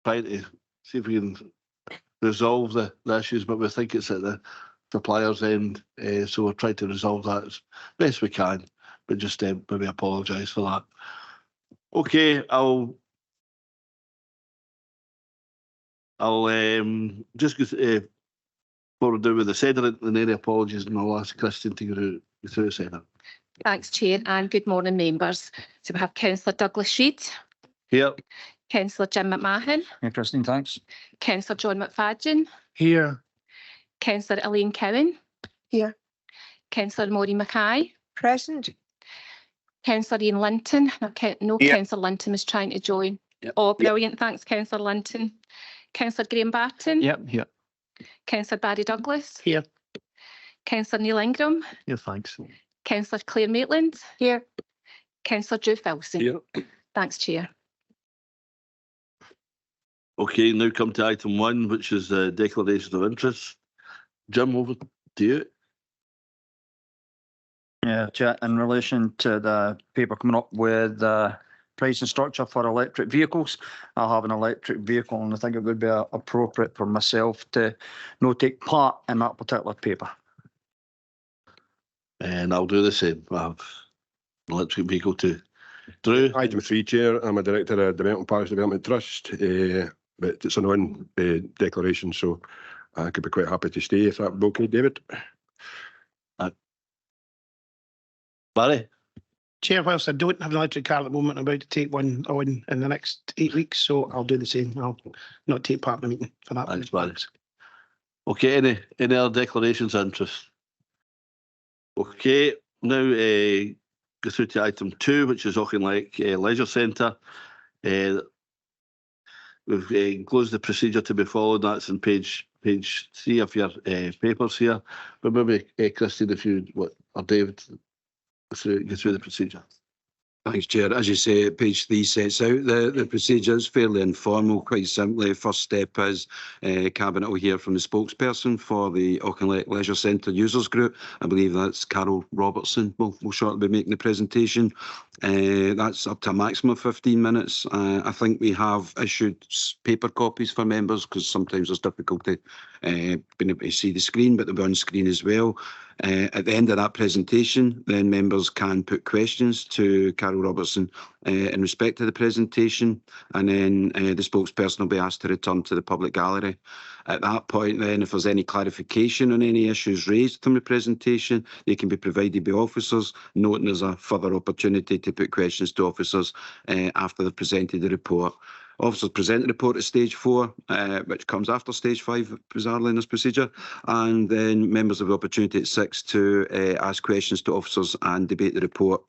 trying to see if we can resolve the issues, but we think it's at the supplier's end, so we're trying to resolve that as best we can, but just maybe apologise for that. Okay, I'll just go forward with the sediment and any apologies, and I'll ask Christian to go through the sediment. Thanks, Chair, and good morning, members. So we have Councillor Douglas Reid. Here. Councillor Jim McMahon. Here, Christine, thanks. Councillor John McFadden. Here. Councillor Elaine Cowan. Here. Councillor Maureen Mackay. Present. Councillor Ian Linton. No, Councillor Linton was trying to join. Yep. Oh, brilliant. Thanks, Councillor Linton. Councillor Graham Barton. Yep, here. Councillor Barry Douglas. Here. Councillor Neil Ingram. Here, thanks. Councillor Claire Maitland. Here. Councillor Drew Filson. Here. Thanks, Chair. Okay, now come to item 1, which is the declaration of interest. Jim, over to you. Yeah, Chair, in relation to the paper coming up with the pricing structure for electric vehicles, I have an electric vehicle and I think it would be appropriate for myself to not take part in that particular paper. And I'll do the same. I have an electric vehicle too. Drew? Item 3, Chair. I'm a director of Development Parish Development Trust, but it's an on declaration, so I could be quite happy to stay if that would be okay, David. Barry? Chair, whilst I don't have an electric car at the moment, I'm about to take one on in the next 8 weeks, so I'll do the same. I'll not take part in the meeting for that. Thanks, Barry. Okay, any other declarations of interest? Okay, now go through to item 2, which is Auchinleck Leisure Centre. We've closed the procedure to be followed. That's in page 3 of your papers here. But maybe, Christine, if you, or David, go through the procedure. Thanks, Chair. As you say, page 3 sets out the procedure. It's fairly informal, quite simply. First step is Cabinet will hear from the spokesperson for the Auchinleck Leisure Centre Users Group. I believe that's Carol Robertson will shortly be making the presentation. That's up to a maximum of 15 minutes. I think we have issued paper copies for members because sometimes there's difficulty being able to see the screen, but they'll be on screen as well. At the end of that presentation, then members can put questions to Carol Robertson in respect to the presentation, and then the spokesperson will be asked to return to the public gallery. At that point then, if there's any clarification on any issues raised from the presentation, they can be provided by officers, noting there's a further opportunity to put questions to officers after they've presented the report. Officers present the report at stage 4, which comes after stage 5, bizarrely in this procedure, and then members have the opportunity at 6 to ask questions to officers and debate the report.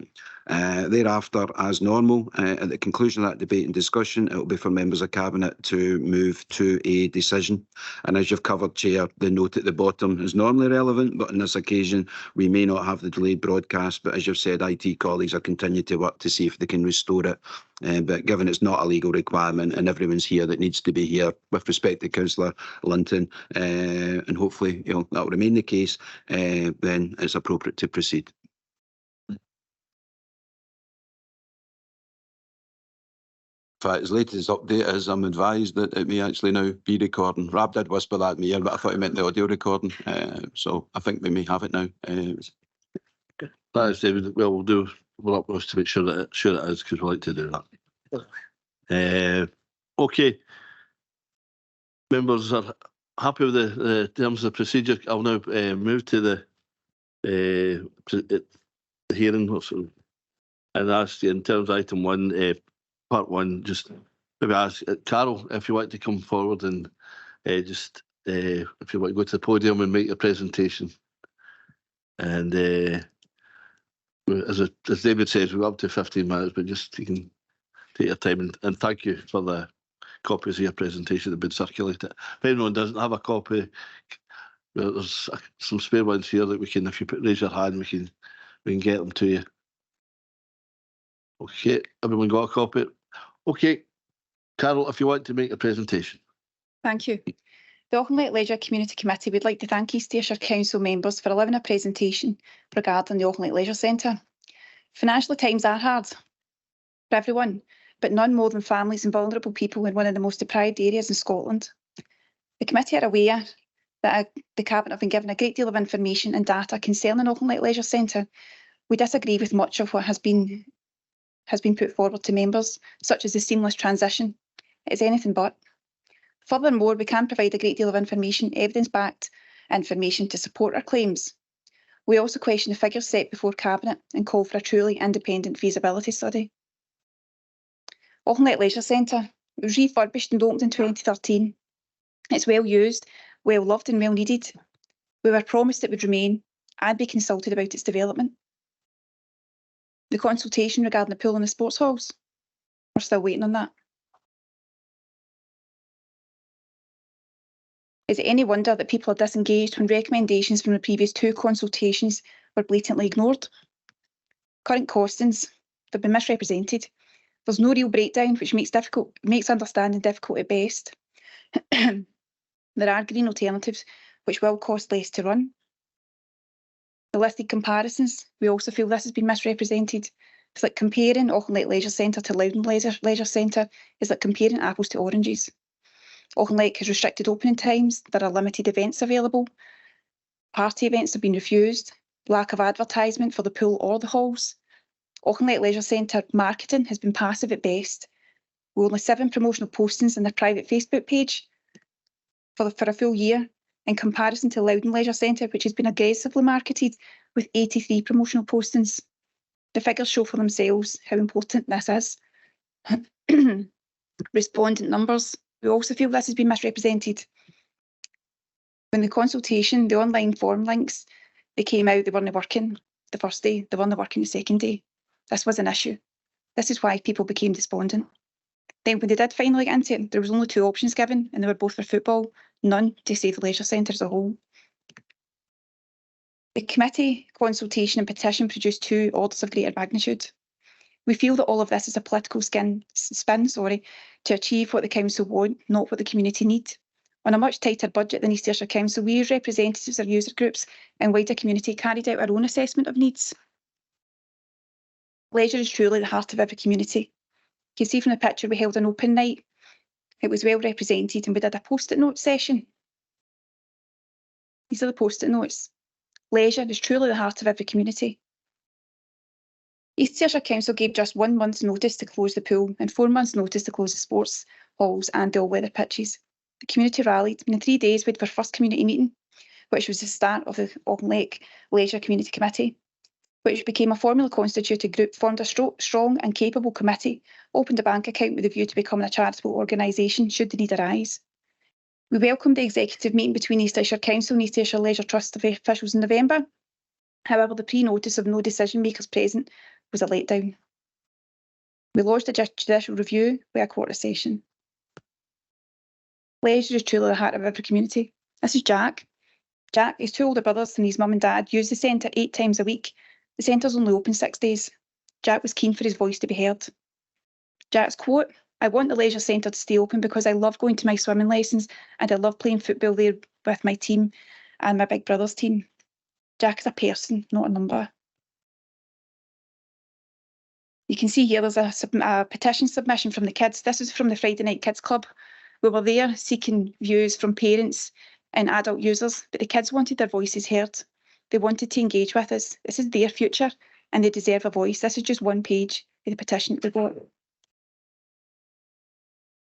Thereafter, as normal, at the conclusion of that debate and discussion, it will be for members of Cabinet to move to a decision. And as you've covered, Chair, the note at the bottom is normally relevant, but on this occasion, we may not have the delayed broadcast, but as you've said, IT colleagues are continuing to work to see if they can restore it. But given it's not a legal requirement and everyone's here that needs to be here with respect to Councillor Linton, and hopefully that will remain the case, then it's appropriate to proceed. In fact, as late as update is, I'm advised that it may actually now be recording. Rab did whisper that in my ear, but I thought he meant the audio recording. So I think we may have it now. Thanks, David. Well, we'll do our utmost to make sure that it is, because we like to do that. Okay. Members are happy with the terms of the procedure. I'll now move to the hearing. And ask you in terms of item 1, part 1, just maybe ask Carol if you want to come forward and just if you want to go to the podium and make your presentation. And as David says, we're up to 15 minutes, but just you can take your time, and thank you for the copies of your presentation that have been circulated. If anyone doesn't have a copy, there's some spare ones here that we can, if you raise your hand, we can get them to you. Okay, everyone got a copy? Okay, Carol, if you want to make a presentation. Thank you. The Auchinleck Leisure Community Committee would like to thank East Ayrshire Council members for allowing a presentation regarding the Auchinleck Leisure Centre. Financially, times are hard for everyone, but none more than families and vulnerable people in one of the most deprived areas in Scotland. The committee are aware that the Cabinet have been given a great deal of information and data concerning Auchinleck Leisure Centre. We disagree with much of what has been put forward to members, such as the seamless transition. It is anything but. Furthermore, we can provide a great deal of information, evidence-backed information to support our claims. We also question the figures set before Cabinet and call for a truly independent feasibility study. Auchinleck Leisure Centre was refurbished and opened in 2013. It's well used, well loved and well needed. We were promised it would remain and be consulted about its development. The consultation regarding the pool and the sports halls, we're still waiting on that. Is it any wonder that people are disengaged when recommendations from the previous 2 consultations were blatantly ignored? Current costings have been misrepresented. There's no real breakdown, which makes understanding difficult at best. There are green alternatives which will cost less to run. The listed comparisons, we also feel this has been misrepresented. It's like comparing Auchinleck Leisure Centre to Loudon Leisure Centre is like comparing apples to oranges. Auchinleck has restricted opening times, there are limited events available, party events have been refused, lack of advertisement for the pool or the halls. Auchinleck Leisure Centre marketing has been passive at best, with only 7 promotional postings on their private Facebook page for a full year, in comparison to Loudon Leisure Centre, which has been aggressively marketed with 83 promotional postings. The figures show for themselves how important this is. Respondent numbers, we also feel this has been misrepresented. When the consultation, the online form links, they came out, they weren't working the first day, they weren't working the second day. This was an issue. This is why people became despondent. Then when they did finally get into it, there was only 2 options given, and they were both for football, none to save the leisure centre as a whole. The committee consultation and petition produced 2 orders of greater magnitude. We feel that all of this is a political spin, to achieve what the council want, not what the community need. On a much tighter budget than East Ayrshire Council, we as representatives of user groups and wider community carried out our own assessment of needs. Leisure is truly the heart of every community. You can see from the picture we held an open night. It was well represented and we did a post-it note session. These are the post-it notes. Leisure is truly the heart of every community. East Ayrshire Council gave just 1 month's notice to close the pool and 4 months' notice to close the sports halls and the all-weather pitches. The community rallied, and in 3 days we had our first community meeting, which was the start of the Auchinleck Leisure Community Committee, which became a formally constituted group, formed a strong and capable committee, opened a bank account with a view to becoming a charitable organisation should the need arise. We welcomed the executive meeting between East Ayrshire Council and East Ayrshire Leisure Trust officials in November. However, the pre-notice of no decision makers present was a letdown. We lodged a judicial review with a quarter session. Leisure is truly the heart of every community. This is Jack. Jack, his 2 older brothers and his mum and dad use the centre 8 times a week. The centre's only open 6 days. Jack was keen for his voice to be heard. Jack's quote, "I want the leisure centre to stay open because I love going to my swimming lessons and I love playing football there with my team and my big brother's team." Jack is a person, not a number. You can see here there's a petition submission from the kids. This is from the Friday Night Kids Club. We were there seeking views from parents and adult users, but the kids wanted their voices heard. They wanted to engage with us. This is their future and they deserve a voice. This is just 1 page of the petition that we got.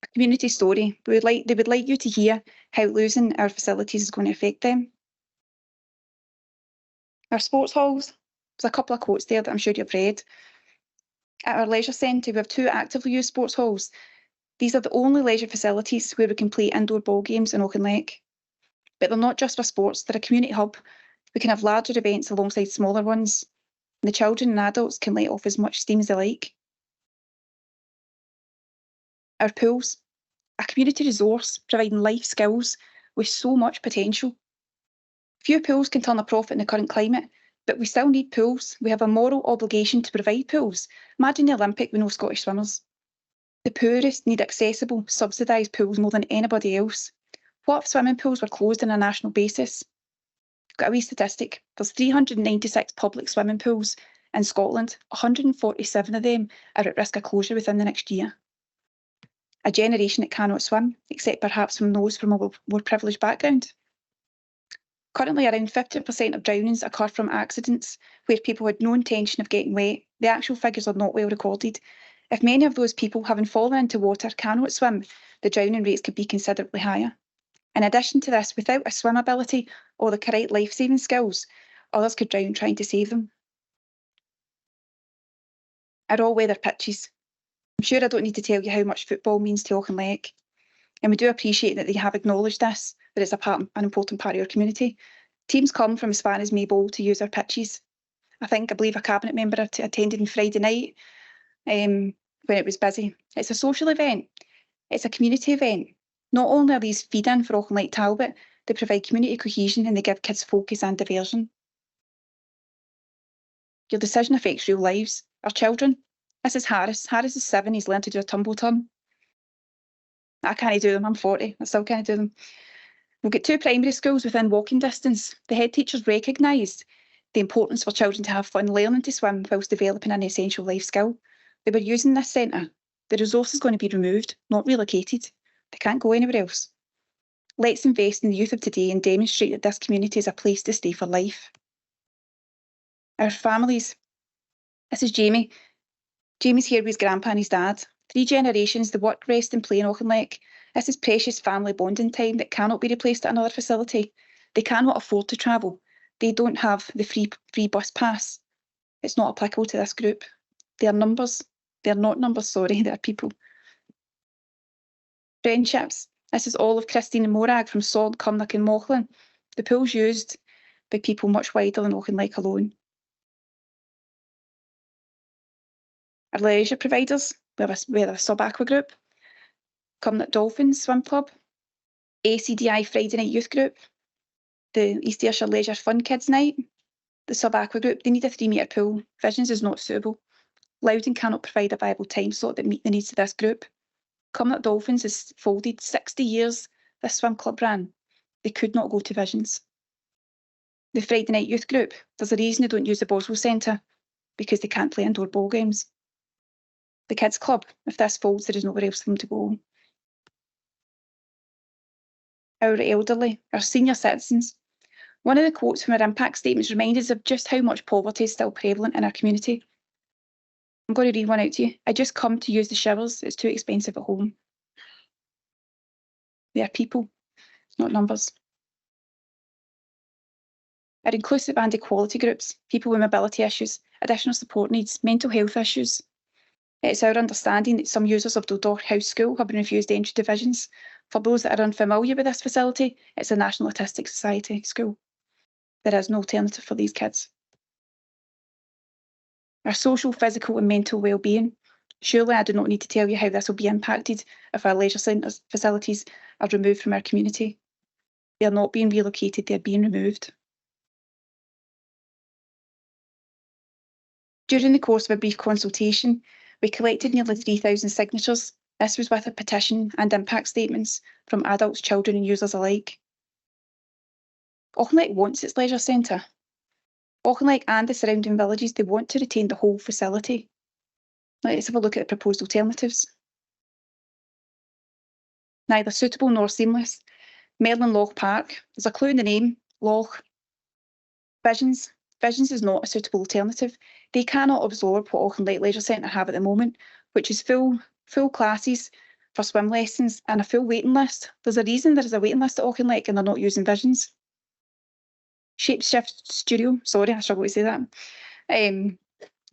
A community story. They would like you to hear how losing our facilities is going to affect them. Our sports halls, there's a couple of quotes there that I'm sure you've read. At our leisure centre, we have 2 actively used sports halls. These are the only leisure facilities where we can play indoor ball games in Auchinleck. But they're not just for sports, they're a community hub. We can have larger events alongside smaller ones. And the children and adults can let off as much steam as they like. Our pools, a community resource providing life skills with so much potential. Few pools can turn a profit in the current climate, but we still need pools. We have a moral obligation to provide pools. Imagine the Olympic with no Scottish swimmers. The poorest need accessible, subsidised pools more than anybody else. What if swimming pools were closed on a national basis? I've got a wee statistic. There's 396 public swimming pools in Scotland. 147 of them are at risk of closure within the next year. a generation that cannot swim, except perhaps from those from a more privileged background. Currently, around 50% of drownings occur from accidents where people had no intention of getting wet. The actual figures are not well recorded. If many of those people, having fallen into water, cannot swim, the drowning rates could be considerably higher. In addition to this, without a swim ability or the correct life-saving skills, others could drown trying to save them. Our all-weather pitches. I'm sure I don't need to tell you how much football means to Auchinleck, and we do appreciate that they have acknowledged this, that it's an important part of our community. Teams come from as far as Maybole to use our pitches. I believe a cabinet member attended on Friday night when it was busy. It's a social event. It's a community event. Not only are these feed-in for Auchinleck Talbot, they provide community cohesion and they give kids focus and diversion. Your decision affects real lives. Our children. This is Harris. Harris is 7. He's learned to do a tumble turn. I can't do them. I'm 40. I still can't do them. We've got 2 primary schools within walking distance. The head teachers recognised the importance for children to have fun learning to swim whilst developing an essential life skill. They were using this centre. The resource is going to be removed, not relocated. They can't go anywhere else. Let's invest in the youth of today and demonstrate that this community is a place to stay for life. Our families. This is Jamie. Jamie's here with his grandpa and his dad. 3 generations, they work, rest and play in Auchinleck. This is precious family bonding time that cannot be replaced at another facility. They cannot afford to travel. They don't have the free bus pass. It's not applicable to this group. They are numbers. They are not numbers, sorry, they are people. Friendships. This is all of Christine and Morag from Sod, Cumnock and Mauchline. The pool's used by people much wider than Auchinleck alone. Our leisure providers, we have a sub-aqua group, Cumnock Dolphins Swim Club, ACDI Friday Night Youth Group, the East Ayrshire Leisure Fun Kids Night, the sub-aqua group, they need a 3-metre pool. Visions is not suitable. Loudon cannot provide a viable time slot that meet the needs of this group. Cumnock Dolphins is folded 60 years this swim club ran. They could not go to Visions. The Friday Night Youth Group, there's a reason they don't use the Boswell Centre, because they can't play indoor ball games. The Kids Club, if this folds, there is nowhere else for them to go. Our elderly, our senior citizens. One of the quotes from our impact statements reminds us of just how much poverty is still prevalent in our community. I'm going to read one out to you. I just come to use the showers. It's too expensive at home. They are people, not numbers. Our inclusive and equality groups, people with mobility issues, additional support needs, mental health issues. It's our understanding that some users of Dodor House School have been refused entry to Visions. For those that are unfamiliar with this facility, it's a National Autistic Society school. There is no alternative for these kids. Our social, physical and mental well-being. Surely I do not need to tell you how this will be impacted if our leisure centres facilities are removed from our community. They are not being relocated, they are being removed. During the course of a brief consultation, we collected nearly 3,000 signatures. This was with a petition and impact statements from adults, children and users alike. Auchinleck wants its leisure centre. Auchinleck and the surrounding villages, they want to retain the whole facility. Let's have a look at the proposed alternatives. Neither suitable nor seamless. Merlin Loch Park, there's a clue in the name, Loch. Visions. Visions is not a suitable alternative. They cannot absorb what Auchinleck Leisure Centre have at the moment, which is full classes for swim lessons and a full waiting list. There's a reason there is a waiting list at Auchinleck and they're not using Visions. Shapeshift Studio, sorry, I struggle to say that.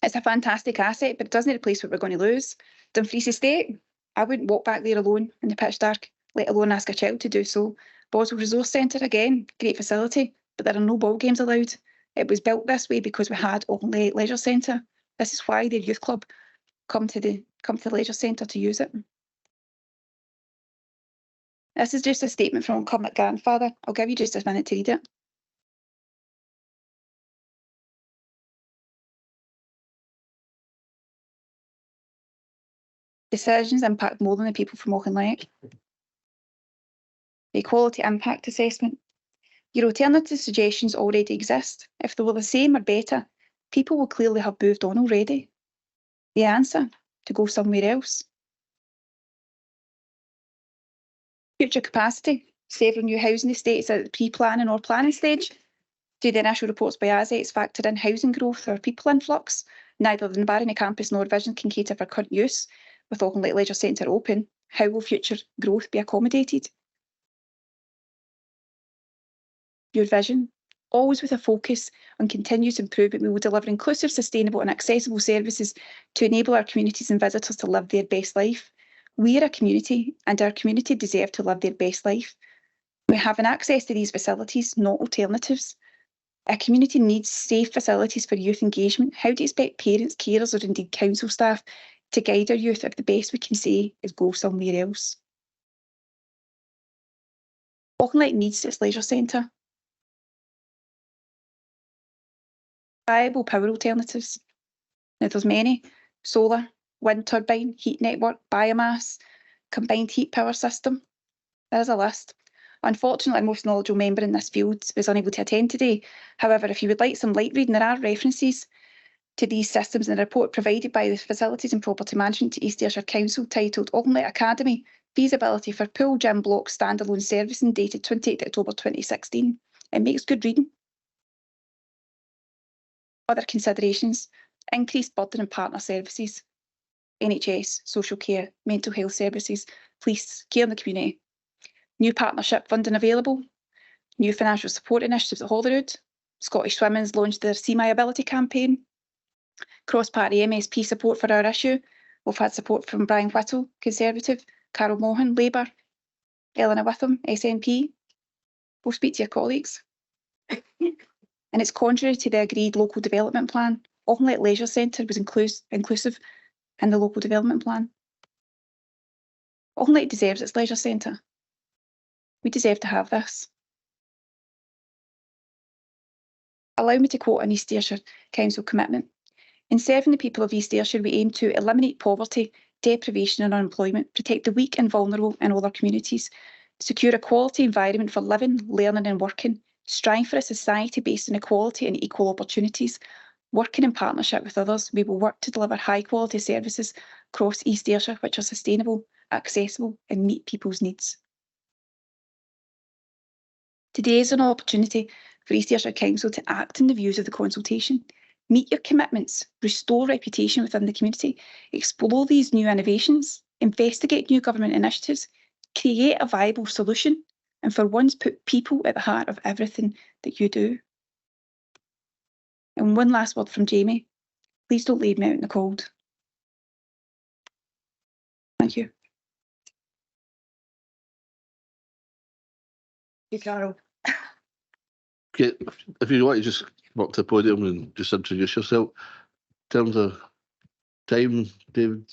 It's a fantastic asset, but it doesn't replace what we're going to lose. Dumfries Estate, I wouldn't walk back there alone in the pitch dark, let alone ask a child to do so. Boswell Resource Centre, again, great facility, but there are no ball games allowed. It was built this way because we had Auchinleck Leisure Centre. This is why their youth club come to the leisure centre to use it. This is just a statement from Cumnock Grandfather. I'll give you just a minute to read it. Decisions impact more than the people from Auchinleck. The Equality Impact Assessment. Your alternative suggestions already exist. If they were the same or better, people will clearly have moved on already. The answer? To go somewhere else. Future capacity. Several new housing estates at the pre-planning or planning stage. Do the initial reports by ASETs factor in housing growth or people influx? Neither the Barony campus nor Vision can cater for current use. With Auchinleck Leisure Centre open, how will future growth be accommodated? Your vision. Always with a focus on continuous improvement, we will deliver inclusive, sustainable and accessible services to enable our communities and visitors to live their best life. We are a community and our community deserve to live their best life. We have an access to these facilities, not alternatives. A community needs safe facilities for youth engagement. How do you expect parents, carers or indeed council staff to guide our youth if the best we can say is go somewhere else? Auchinleck needs its leisure centre. Viable power alternatives. Now there's many: solar, wind turbine, heat network, biomass, combined heat power system. There's a list. Unfortunately, our most knowledgeable member in this field was unable to attend today. However, if you would like some light reading, there are references to these systems in a report provided by the Facilities and Property Management to East Ayrshire Council titled Auchinleck Academy Feasibility for Pool Gym Block Standalone Servicing, dated 28 October 2016. It makes good reading. Other considerations: increased burden and partner services, NHS, social care, mental health services, police, care in the community. New partnership funding available, new financial support initiatives at Holyrood. Scottish Swimming's launched their See My Ability campaign. Cross-party MSP support for our issue. We've had support from Brian Whittle, Conservative, Carol Mohan, Labour, Eleanor Witham, SNP. We'll speak to your colleagues. And it's contrary to the agreed local development plan. Auchinleck Leisure Centre was inclusive in the local development plan. Auchinleck deserves its leisure centre. We deserve to have this. Allow me to quote an East Ayrshire Council commitment. In serving the people of East Ayrshire, we aim to eliminate poverty, deprivation and unemployment, protect the weak and vulnerable in all our communities, secure a quality environment for living, learning and working, strive for a society based on equality and equal opportunities. Working in partnership with others, we will work to deliver high quality services across East Ayrshire which are sustainable, accessible and meet people's needs. Today is an opportunity for East Ayrshire Council to act on the views of the consultation. Meet your commitments, restore reputation within the community, explore these new innovations, investigate new government initiatives, create a viable solution, and for once put people at the heart of everything that you do. And one last word from Jamie. Please don't leave me out in the cold. Thank you. Hey, Carol. Okay, if you want to just walk to the podium and just introduce yourself. In terms of time, David.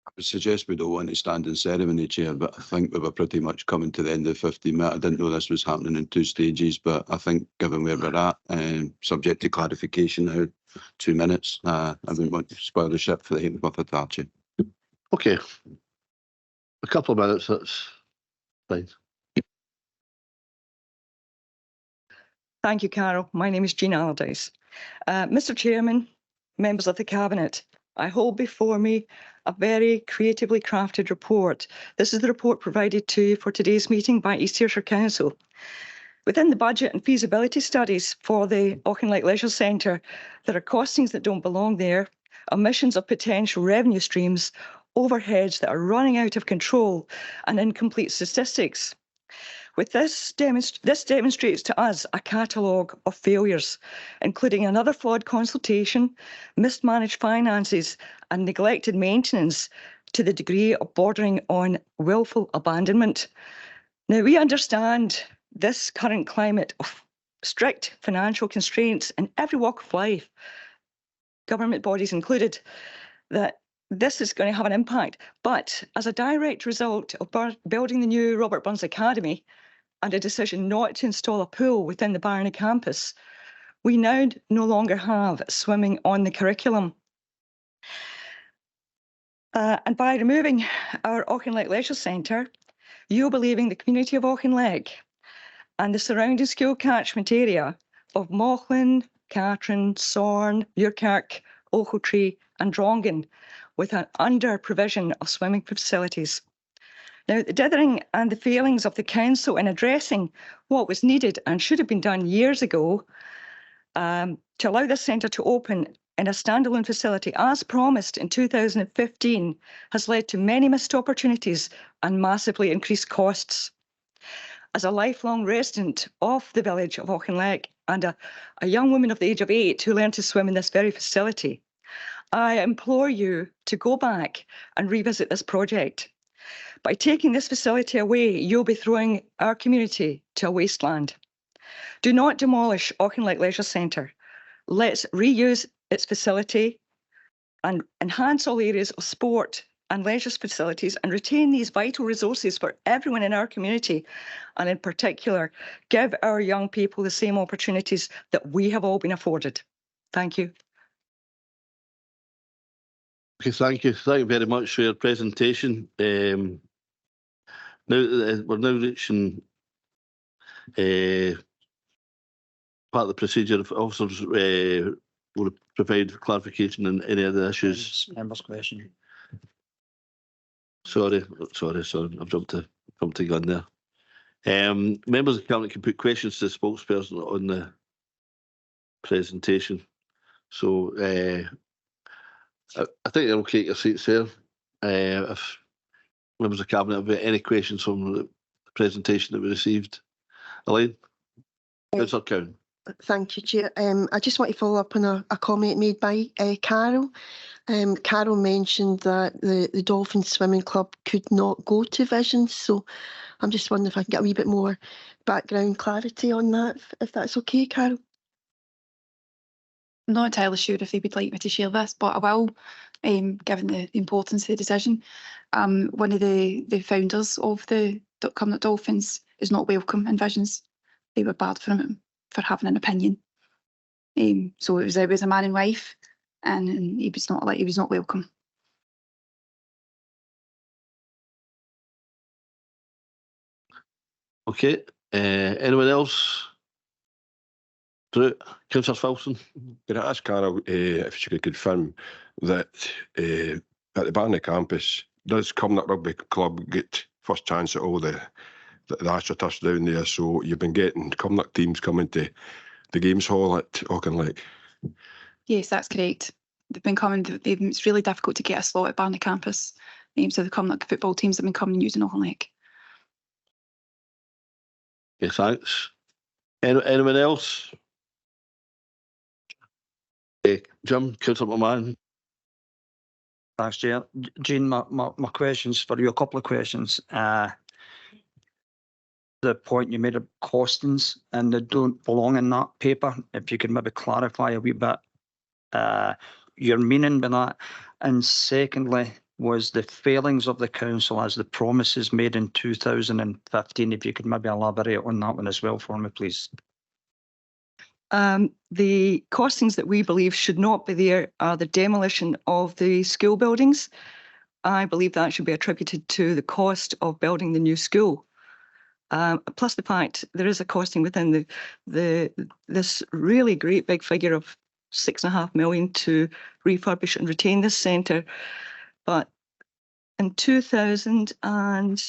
I would suggest we don't want to stand in ceremony, Chair, but I think we were pretty much coming to the end of 15 minutes. I didn't know this was happening in 2 stages, but I think given where we're at, subject to clarification now, 2 minutes, I wouldn't want to spoil the ship for the Hainsworth of that, Chair. Okay. A couple of minutes, that's fine. Thank you, Carol. My name is Jean Allardyce. Mr. Chairman, members of the Cabinet, I hold before me a very creatively crafted report. This is the report provided to you for today's meeting by East Ayrshire Council. Within the budget and feasibility studies for the Auchinleck Leisure Centre, there are costings that don't belong there, omissions of potential revenue streams, overheads that are running out of control, and incomplete statistics. With this demonstrates to us a catalogue of failures, including another flawed consultation, mismanaged finances and neglected maintenance to the degree of bordering on willful abandonment. Now, we understand this current climate of strict financial constraints in every walk of life, government bodies included, that this is going to have an impact. But as a direct result of building the new Robert Burns Academy and a decision not to install a pool within the Barony campus, we now no longer have swimming on the curriculum. And by removing our Auchinleck Leisure Centre, you'll be leaving the community of Auchinleck and the surrounding school catchment area of Mauchline, Catrin, Sorn, Muirkirk, Ochiltree and Drongan, with an under-provision of swimming facilities. Now, the dithering and the failings of the council in addressing what was needed and should have been done years ago to allow this centre to open in a standalone facility as promised in 2015 has led to many missed opportunities and massively increased costs. As a lifelong resident of the village of Auchinleck and a young woman of the age of 8 who learned to swim in this very facility, I implore you to go back and revisit this project. By taking this facility away, you'll be throwing our community to a wasteland. Do not demolish Auchinleck Leisure Centre. Let's reuse its facility and enhance all areas of sport and leisure facilities and retain these vital resources for everyone in our community, and in particular, give our young people the same opportunities that we have all been afforded. Thank you. Okay, thank you. Thank you very much for your presentation. Now we're now reaching part of the procedure. If officers will provide clarification on any other issues. Members' question. Sorry, I've jumped the gun there. Members of the Cabinet can put questions to the spokesperson on the presentation. So I think you'll take your seats there. If members of the Cabinet have any questions from the presentation that we received. Elaine? Councillor Cowan. Thank you, Chair. I just want to follow up on a comment made by Carol. Carol mentioned that the Dolphin Swimming Club could not go to Visions, so I'm just wondering if I can get a wee bit more background clarity on that, if that's okay, Carol. I'm not entirely sure if they would like me to share this, but I will, given the importance of the decision. One of the founders of the Cumnock Dolphins is not welcome in Visions. They were barred from it for having an opinion. So it was a man and wife, and he was not welcome. Okay. Anyone else? Councillor Filson. Can I ask Carol if she could confirm that at the Barney campus, does Cumnock Rugby Club get first chance at all the AstroTurfs down there? So you've been getting Cumnock teams coming to the games hall at Auchinleck? Yes, that's correct. They've been coming. It's really difficult to get a slot at Barney campus. So the Cumnock football teams have been coming using Auchinleck. Okay, thanks. Anyone else? Jim, Councillor McMahon. Thanks, Chair. Jean, my questions for you, a couple of questions. The point you made of costings, and they don't belong in that paper. If you could maybe clarify a wee bit your meaning by that. And secondly, was the failings of the council as the promises made in 2015. If you could maybe elaborate on that one as well for me, please. The costings that we believe should not be there are the demolition of the school buildings. I believe that should be attributed to the cost of building the new school. Plus the fact there is a costing within this really great big figure of £6.5 million to refurbish and retain this centre. But in 2000 and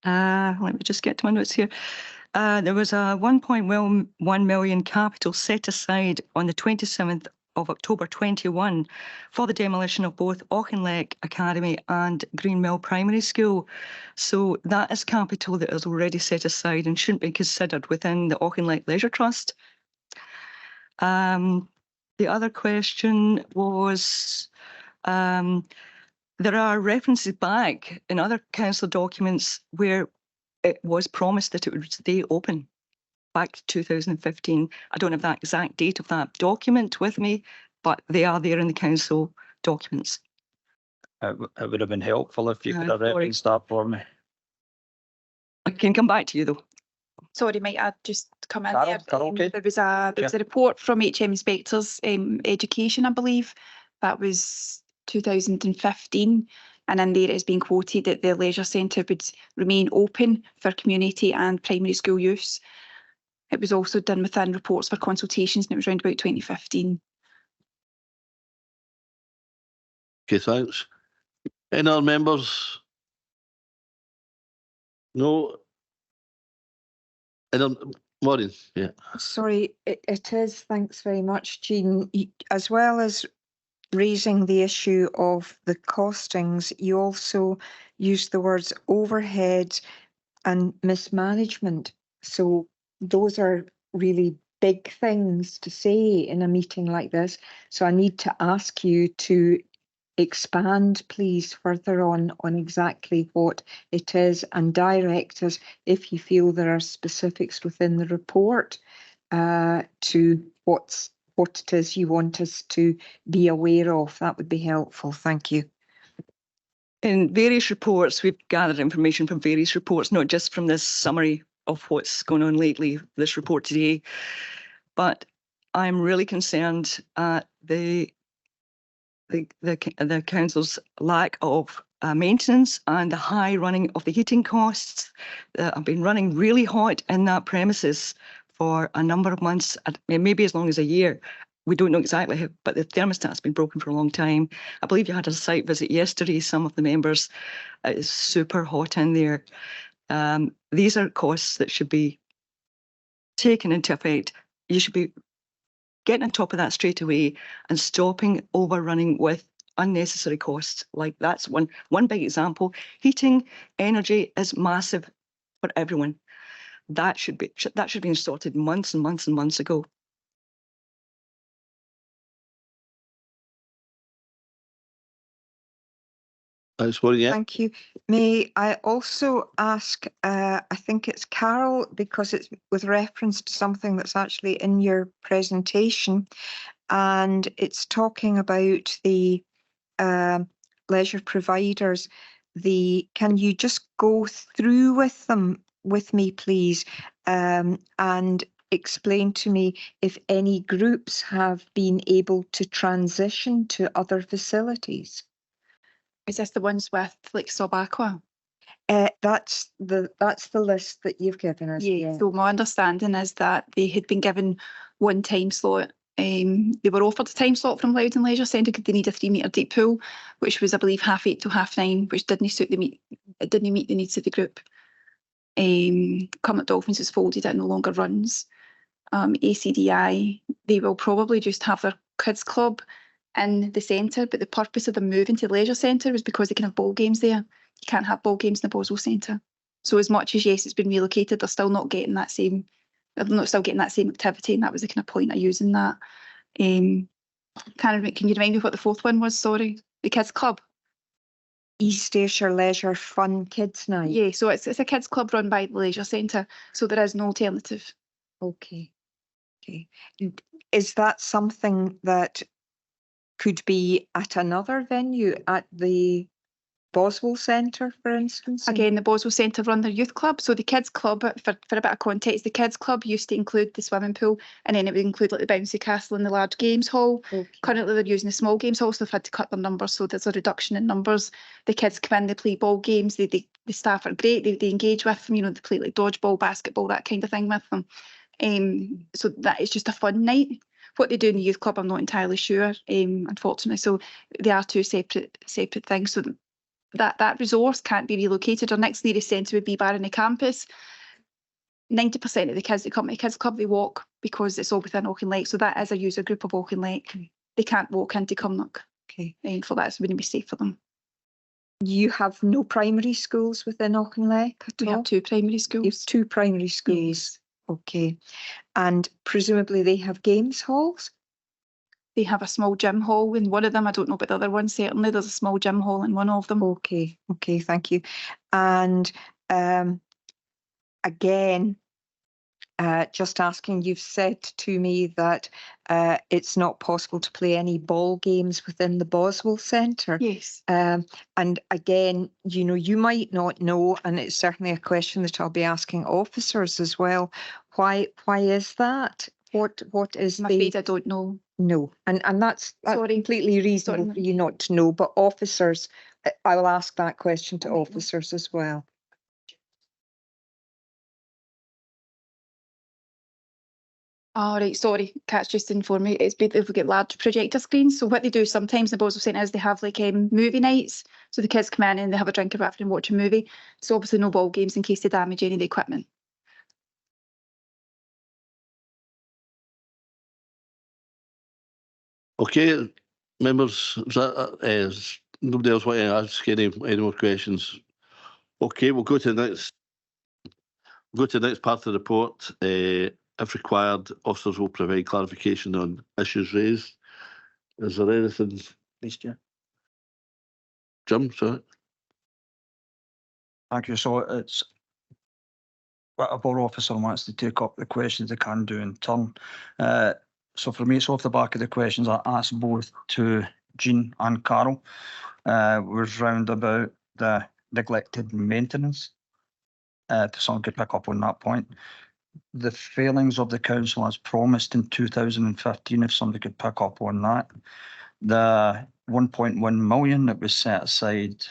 let me just get to my notes here. There was a £1.1 million capital set aside on the 27th of October 21 for the demolition of both Auchinleck Academy and Green Mill Primary School. So that is capital that is already set aside and shouldn't be considered within the Auchinleck Leisure Trust. The other question was, there are references back in other council documents where it was promised that it would stay open back to 2015. I don't have that exact date of that document with me, but they are there in the council documents. It would have been helpful if you could have referenced that for me. I can come back to you though. Sorry, might I just come in Carol, there? okay. There was a report from HM Inspectors Education, I believe, that was 2015. And in there it has been quoted that the leisure centre would remain open for community and primary school use. It was also done within reports for consultations, and it was around about 2015. Okay, thanks. Any other members? No. Maureen, yeah. Sorry, it is. Thanks very much, Jean. As well as raising the issue of the costings, you also use the words overhead and mismanagement. So those are really big things to say in a meeting like this. So I need to ask you to expand, please, further on exactly what it is and direct us if you feel there are specifics within the report to what it is you want us to be aware of. That would be helpful. Thank you. In various reports, we've gathered information from various reports, not just from this summary of what's going on lately, this report today, but I'm really concerned at the council's lack of maintenance and the high running of the heating costs that have been running really hot in that premises for a number of months, maybe as long as a year. We don't know exactly how, but the thermostat's been broken for a long time. I believe you had a site visit yesterday, some of the members. It's super hot in there. These are costs that should be taken into effect. You should be getting on top of that straight away and stopping overrunning with unnecessary costs. Like that's one big example. Heating, energy is massive for everyone. That should be sorted months and months and months ago. Yeah. Thank you. May I also ask, I think it's Carol, because it's with reference to something that's actually in your presentation, and it's talking about the leisure providers. Can you just go through with them with me, please, and explain to me if any groups have been able to transition to other facilities? Is this the ones with like Sobaqua? That's the list that you've given us. Yeah. So my understanding is that they had been given one time slot. They were offered a time slot from Loudon Leisure Centre because they need a 3 metre deep pool, which was I believe 8:30 to 9:30, which didn't suit it didn't meet the needs of the group. Cumnock Dolphins is folded, it no longer runs. ACDI, they will probably just have their kids club in the centre, but the purpose of them moving to the leisure centre was because they can have ball games there. You can't have ball games in the Boswell Centre. So as much as yes, it's been relocated, they're still not getting that same. They're not still getting that same activity, and that was the kind of point of using that. Can you remind me what the fourth one was? Sorry, the kids club. East Ayrshire Leisure Fun Kids Night. Yeah, so it's a kids club run by the leisure centre, so there is no alternative. Okay. Is that something that could be at another venue, at the Boswell Centre, for instance? Again, the Boswell Centre run their youth club. So the kids club, for a bit of context, the kids club used to include the swimming pool, and then it would include like the bouncy castle and the large games hall. Okay. Currently they're using the small games hall, so they've had to cut their numbers, so there's a reduction in numbers. The kids come in, they play ball games, the staff are great, they engage with them, they play like dodgeball, basketball, that kind of thing with them. So that is just a fun night. What they do in the youth club, I'm not entirely sure, unfortunately. So they are two separate things. So that resource can't be relocated. Our next nearest centre would be Barony Campus. 90% of the kids that come to the kids club, they walk because it's all within Auchinleck. So that is a user group of Auchinleck. They can't walk into Cumnock. Okay. For that, it wouldn't be safe for them. You have no primary schools within Auchinleck at all? We have 2 primary schools. You have 2 primary schools. Yes. Okay. And presumably they have games halls? They have a small gym hall in one of them. I don't know about the other one, certainly. There's a small gym hall in one of them. Okay, thank you. And again, just asking, you've said to me that it's not possible to play any ball games within the Boswell Centre. Yes. And again, you might not know, and it's certainly a question that I'll be asking officers as well. Why is that? What is I'm afraid I don't know. No, and that's completely reasonable for you not to know, but officers, I will ask that question to officers as well. Oh, right, sorry, Kat's just informed me. It's basically if we get large projector screens. So what they do sometimes, the Boswell Centre is they have like movie nights. So the kids come in and they have a drink after and watch a movie. So obviously no ball games in case they damage any of the equipment. Okay, members, is that, is nobody else want to ask any more questions? Okay, we'll go to the next part of the report. If required, officers will provide clarification on issues raised. Is there anything? Please, Chair. Jim, sorry. Thank you. So it's whatever officer wants to take up the questions they can do in turn. So for me, it's off the back of the questions I asked both to Jean and Carol. Was round about the neglected maintenance. If someone could pick up on that point. The failings of the council as promised in 2015, if somebody could pick up on that. The 1.1 million that was set aside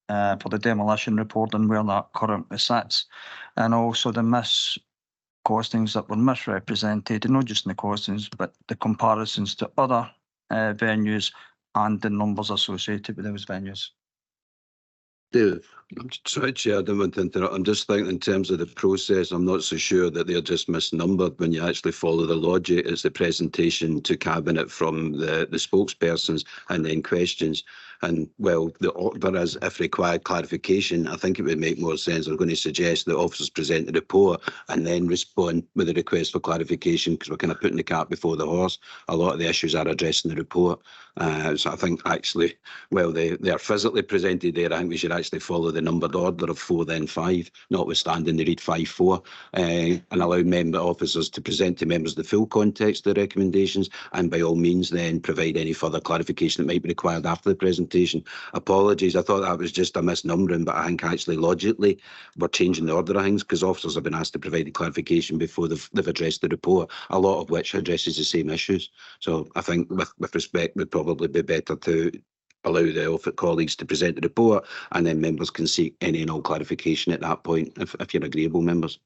for the demolition report and where that currently sits, and also the costings that were misrepresented, and not just in the costings, but the comparisons to other venues and the numbers associated with those venues. David. Sorry, Chair, I don't want to interrupt. I'm just thinking in terms of the process, I'm not so sure that they're just misnumbered when you actually follow the logic. It's the presentation to Cabinet from the spokespersons and then questions. And, well, the order is, if required clarification, I think it would make more sense. I'm going to suggest that officers present the report and then respond with a request for clarification, because we're kind of putting the cart before the horse. A lot of the issues are addressed in the report. So I think actually, well, they are physically presented there. I think we should actually follow the numbered order of 4 then 5, notwithstanding they read 5-4, and allow member officers to present to members the full context of the recommendations, and by all means then provide any further clarification that might be required after the presentation. Apologies, I thought that was just a misnumbering, but I think actually logically we're changing the order of things, because officers have been asked to provide the clarification before they've addressed the report, a lot of which addresses the same issues. So I think with respect, would probably be better to allow the colleagues to present the report, and then members can seek any and all clarification at that point, if you're agreeable, members.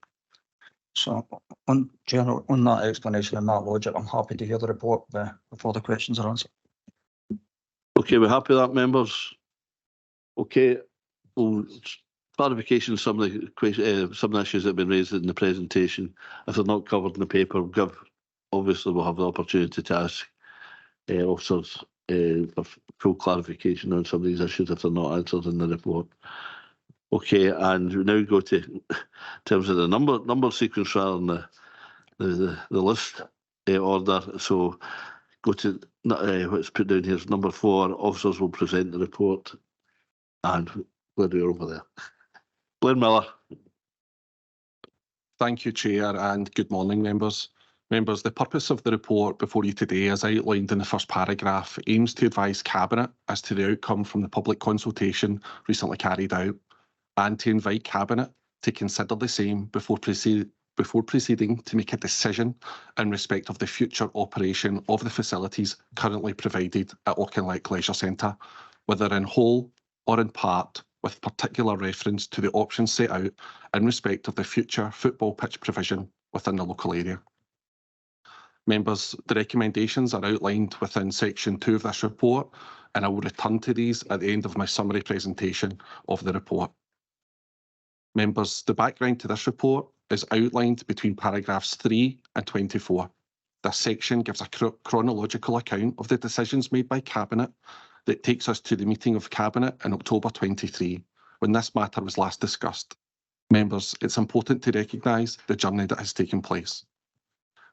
So, on that explanation and that logic, I'm happy to hear the report before the questions are answered. Okay, we're happy with that, members. Okay, well, clarification of some of the issues that have been raised in the presentation. If they're not covered in the paper, obviously we'll have the opportunity to ask officers for full clarification on some of these issues if they're not answered in the report. Okay, and we now go to in terms of the number sequence rather than the list order. So go to what's put down here is number 4. Officers will present the report, and we're over there. Blair Miller. Thank you, Chair, and good morning, members. Members, the purpose of the report before you today, as outlined in the first paragraph, aims to advise Cabinet as to the outcome from the public consultation recently carried out, and to invite Cabinet to consider the same before proceeding to make a decision in respect of the future operation of the facilities currently provided at Auchinleck Leisure Centre, whether in whole or in part, with particular reference to the options set out in respect of the future football pitch provision within the local area. Members, the recommendations are outlined within section 2 of this report, and I will return to these at the end of my summary presentation of the report. Members, the background to this report is outlined between paragraphs 3 and 24. This section gives a chronological account of the decisions made by Cabinet that takes us to the meeting of Cabinet in October 23, when this matter was last discussed. Members, it's important to recognise the journey that has taken place.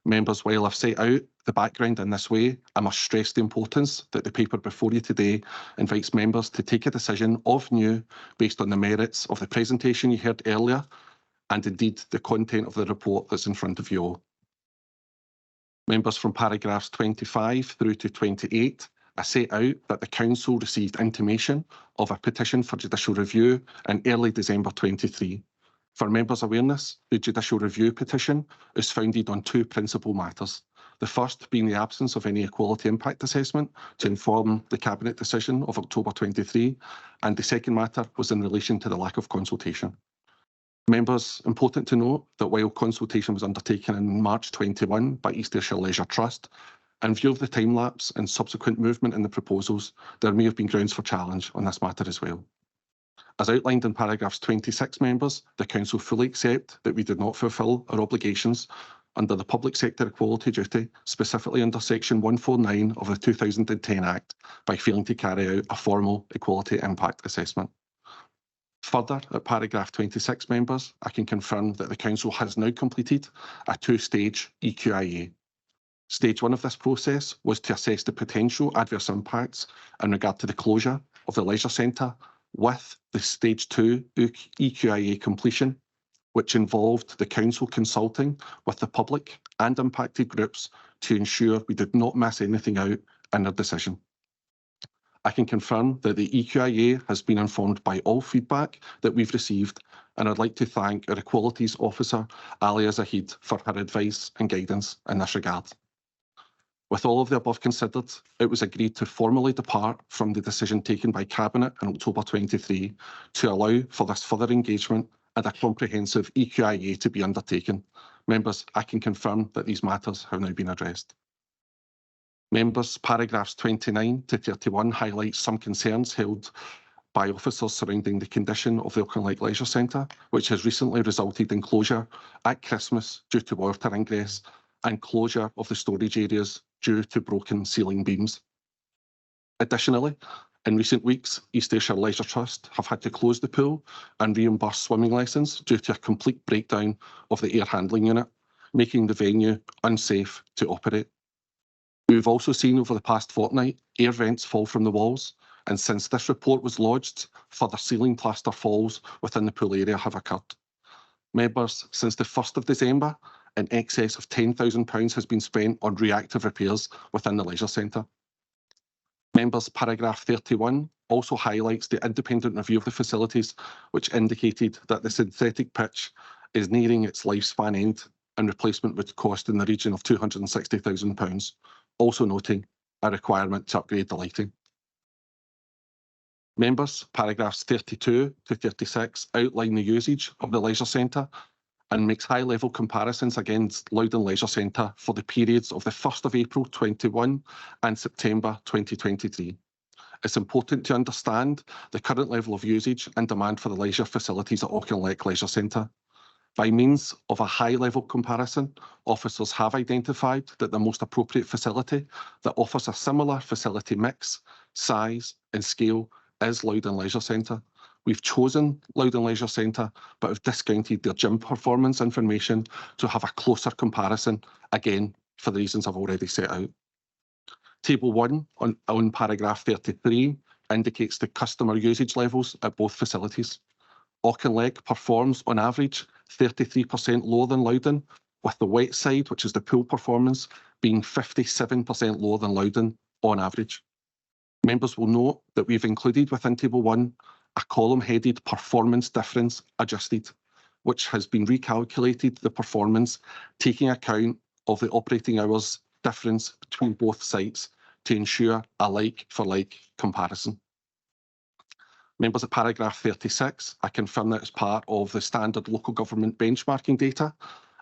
Members, while I've set out the background in this way, I must stress the importance that the paper before you today invites members to take a decision of new based on the merits of the presentation you heard earlier, and indeed the content of the report that's in front of you all. Members, from paragraphs 25 through to 28, I set out that the Council received intimation of a petition for judicial review in early December 23. For members' awareness, the judicial review petition is founded on 2 principal matters. The first being the absence of any equality impact assessment to inform the Cabinet decision of October 23, and the second matter was in relation to the lack of consultation. Members, important to note that while consultation was undertaken in March 21 by East Ayrshire Leisure Trust, in view of the time lapse and subsequent movement in the proposals, there may have been grounds for challenge on this matter as well. As outlined in paragraphs 26, members, the Council fully accept that we did not fulfil our obligations under the Public Sector Equality Duty, specifically under Section 149 of the 2010 Act, by failing to carry out a formal equality impact assessment. Further, at paragraph 26, members, I can confirm that the Council has now completed a two-stage EQIA. Stage 1 of this process was to assess the potential adverse impacts in regard to the closure of the leisure centre, with the Stage 2 EQIA completion, which involved the Council consulting with the public and impacted groups to ensure we did not miss anything out in their decision. I can confirm that the EQIA has been informed by all feedback that we've received, and I'd like to thank our Equalities Officer, Alia Zahid, for her advice and guidance in this regard. With all of the above considered, it was agreed to formally depart from the decision taken by Cabinet in October 23 to allow for this further engagement and a comprehensive EQIA to be undertaken. Members, I can confirm that these matters have now been addressed. Members, paragraphs 29 to 31 highlight some concerns held by officers surrounding the condition of the Auchinleck Leisure Centre, which has recently resulted in closure at Christmas due to water ingress and closure of the storage areas due to broken ceiling beams. Additionally, in recent weeks, East Ayrshire Leisure Trust have had to close the pool and reimburse swimming lessons due to a complete breakdown of the air handling unit, making the venue unsafe to operate. We've also seen over the past fortnight air vents fall from the walls, and since this report was lodged, further ceiling plaster falls within the pool area have occurred. Members, since the 1st of December, in excess of £10,000 has been spent on reactive repairs within the leisure centre. Members, paragraph 31 also highlights the independent review of the facilities, which indicated that the synthetic pitch is nearing its lifespan end and replacement would cost in the region of £260,000, also noting a requirement to upgrade the lighting. Members, paragraphs 32 to 36 outline the usage of the leisure centre and makes high-level comparisons against Loudon Leisure Centre for the periods of the 1st of April 21 and September 2023. It's important to understand the current level of usage and demand for the leisure facilities at Auchinleck Leisure Centre. By means of a high-level comparison, officers have identified that the most appropriate facility that offers a similar facility mix, size and scale is Loudon Leisure Centre. We've chosen Loudon Leisure Centre, but have discounted their gym performance information to have a closer comparison, again, for the reasons I've already set out. Table 1 on paragraph 33 indicates the customer usage levels at both facilities. Auchinleck performs on average 33% lower than Loudon, with the wet side, which is the pool performance, being 57% lower than Loudon on average. Members will note that we've included within Table 1 a column headed Performance Difference Adjusted, which has been recalculated the performance taking account of the operating hours difference between both sites to ensure a like-for-like comparison. Members, at paragraph 36, I confirm that as part of the standard local government benchmarking data,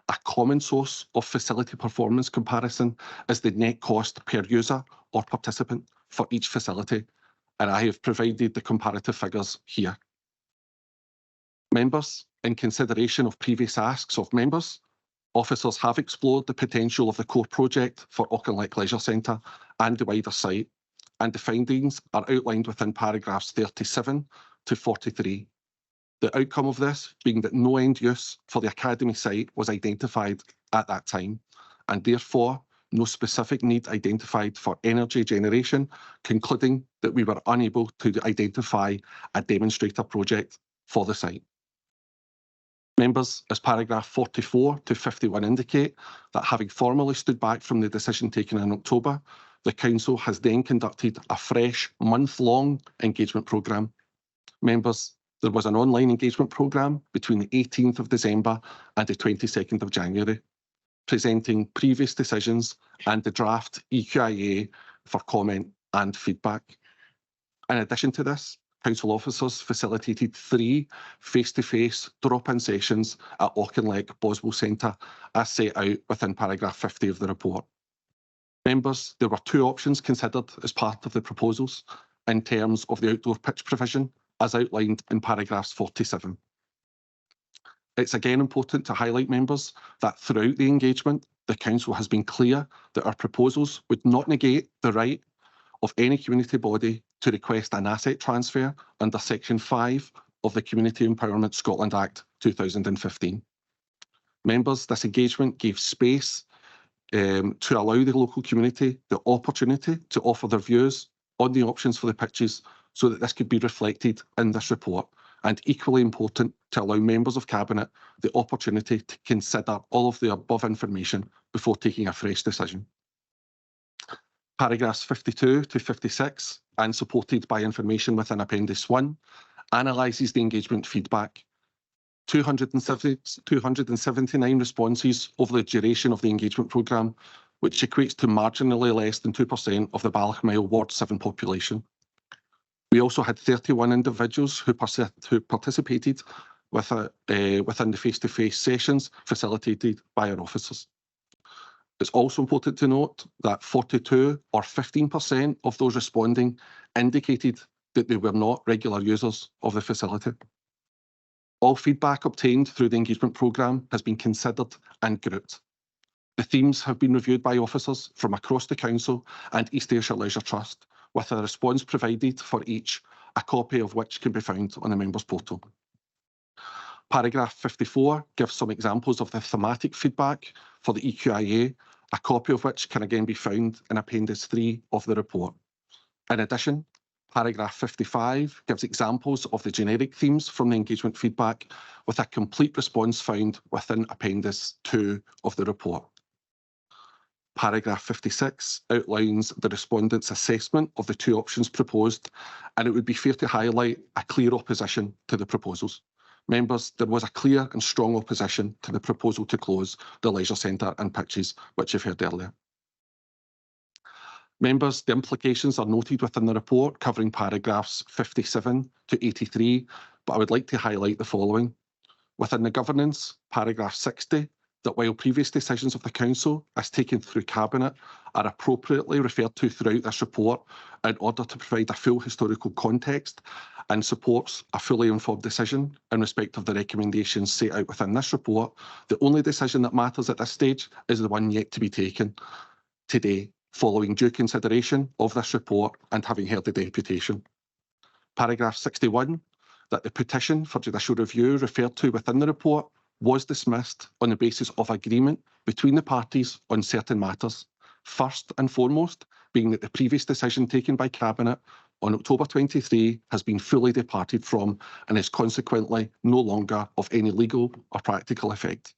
a common source of facility performance comparison is the net cost per user or participant for each facility, and I have provided the comparative figures here. Members, in consideration of previous asks of members, officers have explored the potential of the core project for Auchinleck Leisure Centre and the wider site, and the findings are outlined within paragraphs 37 to 43. The outcome of this being that no end use for the academy site was identified at that time, and therefore no specific need identified for energy generation, concluding that we were unable to identify a demonstrator project for the site. Members, as paragraph 44 to 51 indicate, that having formally stood back from the decision taken in October, the Council has then conducted a fresh month-long engagement programme. Members, there was an online engagement programme between the 18th of December and the 22nd of January, presenting previous decisions and the draft EQIA for comment and feedback. In addition to this, council officers facilitated 3 face-to-face drop-in sessions at Auchinleck Boswell Centre, as set out within paragraph 50 of the report. Members, there were 2 options considered as part of the proposals in terms of the outdoor pitch provision, as outlined in paragraphs 47. It's again important to highlight, members, that throughout the engagement, the council has been clear that our proposals would not negate the right of any community body to request an asset transfer under Section 5 of the Community Empowerment Scotland Act 2015. Members, this engagement gave space to allow the local community the opportunity to offer their views on the options for the pitches so that this could be reflected in this report, and equally important to allow members of Cabinet the opportunity to consider all of the above information before taking a fresh decision. Paragraphs 52 to 56, and supported by information within Appendix 1, analyses the engagement feedback. 279 responses over the duration of the engagement programme, which equates to marginally less than 2% of the Ballochmyle Ward 7 population. We also had 31 individuals who participated within the face-to-face sessions facilitated by our officers. It's also important to note that 42 or 15% of those responding indicated that they were not regular users of the facility. All feedback obtained through the engagement programme has been considered and grouped. The themes have been reviewed by officers from across the Council and East Ayrshire Leisure Trust, with a response provided for each, a copy of which can be found on the members' portal. Paragraph 54 gives some examples of the thematic feedback for the EQIA, a copy of which can again be found in Appendix 3 of the report. In addition, paragraph 55 gives examples of the generic themes from the engagement feedback, with a complete response found within Appendix 2 of the report. Paragraph 56 outlines the respondents' assessment of the 2 options proposed, and it would be fair to highlight a clear opposition to the proposals. Members, there was a clear and strong opposition to the proposal to close the leisure centre and pitches, which you've heard earlier. Members, the implications are noted within the report, covering paragraphs 57 to 83, but I would like to highlight the following. Within the governance, paragraph 60, that while previous decisions of the Council, as taken through Cabinet, are appropriately referred to throughout this report in order to provide a full historical context and supports a fully informed decision in respect of the recommendations set out within this report, the only decision that matters at this stage is the one yet to be taken today, following due consideration of this report and having heard the deputation. Paragraph 61, that the petition for judicial review referred to within the report was dismissed on the basis of agreement between the parties on certain matters. First and foremost, being that the previous decision taken by Cabinet on October 23 has been fully departed from and is consequently no longer of any legal or practical effect.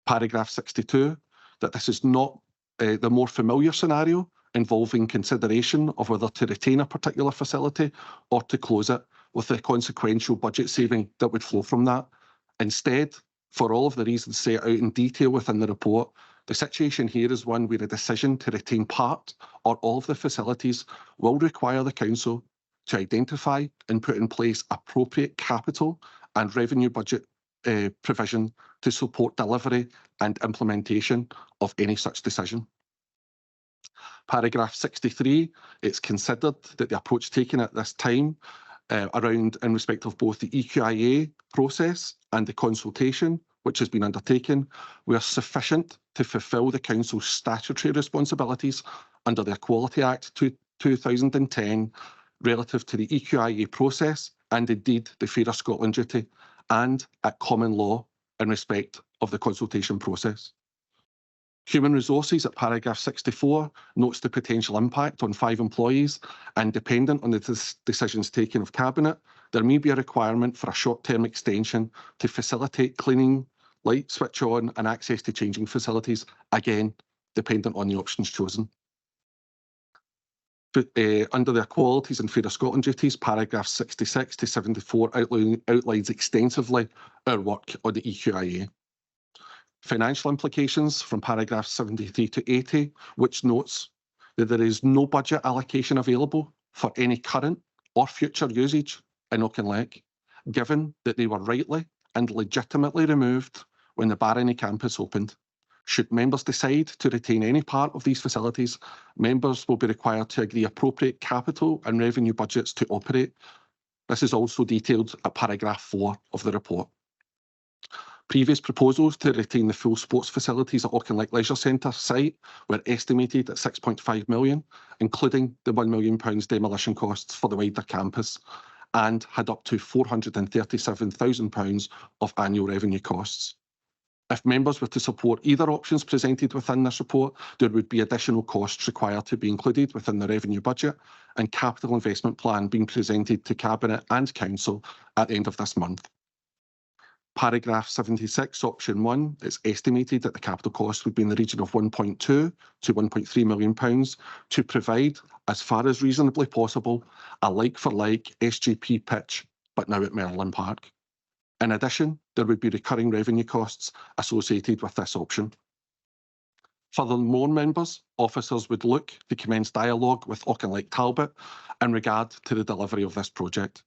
Paragraph 62, that this is not the more familiar scenario involving consideration of whether to retain a particular facility or to close it, with the consequential budget saving that would flow from that. Instead, for all of the reasons set out in detail within the report, the situation here is one where a decision to retain part or all of the facilities will require the Council to identify and put in place appropriate capital and revenue budget provision to support delivery and implementation of any such decision. Paragraph 63, it's considered that the approach taken at this time around in respect of both the EQIA process and the consultation which has been undertaken were sufficient to fulfil the Council's statutory responsibilities under the Equality Act 2010 relative to the EQIA process and indeed the Fairer Scotland duty, and at common law in respect of the consultation process. Human Resources at paragraph 64 notes the potential impact on 5 employees, and dependent on the decisions taken of Cabinet, there may be a requirement for a short-term extension to facilitate cleaning, light switch on and access to changing facilities, again, dependent on the options chosen. Under the Equalities and Fairer Scotland duties, paragraphs 66 to 74 outlines extensively our work on the EQIA. Financial implications from paragraphs 73 to 80, which notes that there is no budget allocation available for any current or future usage in Auchinleck, given that they were rightly and legitimately removed when the Barony campus opened. Should members decide to retain any part of these facilities, members will be required to agree appropriate capital and revenue budgets to operate. This is also detailed at paragraph 4 of the report. Previous proposals to retain the full sports facilities at Auchinleck Leisure Centre site were estimated at £6.5 million, including the £1 million demolition costs for the wider campus, and had up to £437,000 of annual revenue costs. If members were to support either options presented within this report, there would be additional costs required to be included within the revenue budget and capital investment plan being presented to Cabinet and Council at the end of this month. Paragraph 76, option 1, it's estimated that the capital cost would be in the region of £1.2 to £1.3 million to provide, as far as reasonably possible, a like-for-like SGP pitch, but now at Merlin Park. In addition, there would be recurring revenue costs associated with this option. Furthermore, members, officers would look to commence dialogue with Auchinleck Talbot in regard to the delivery of this project.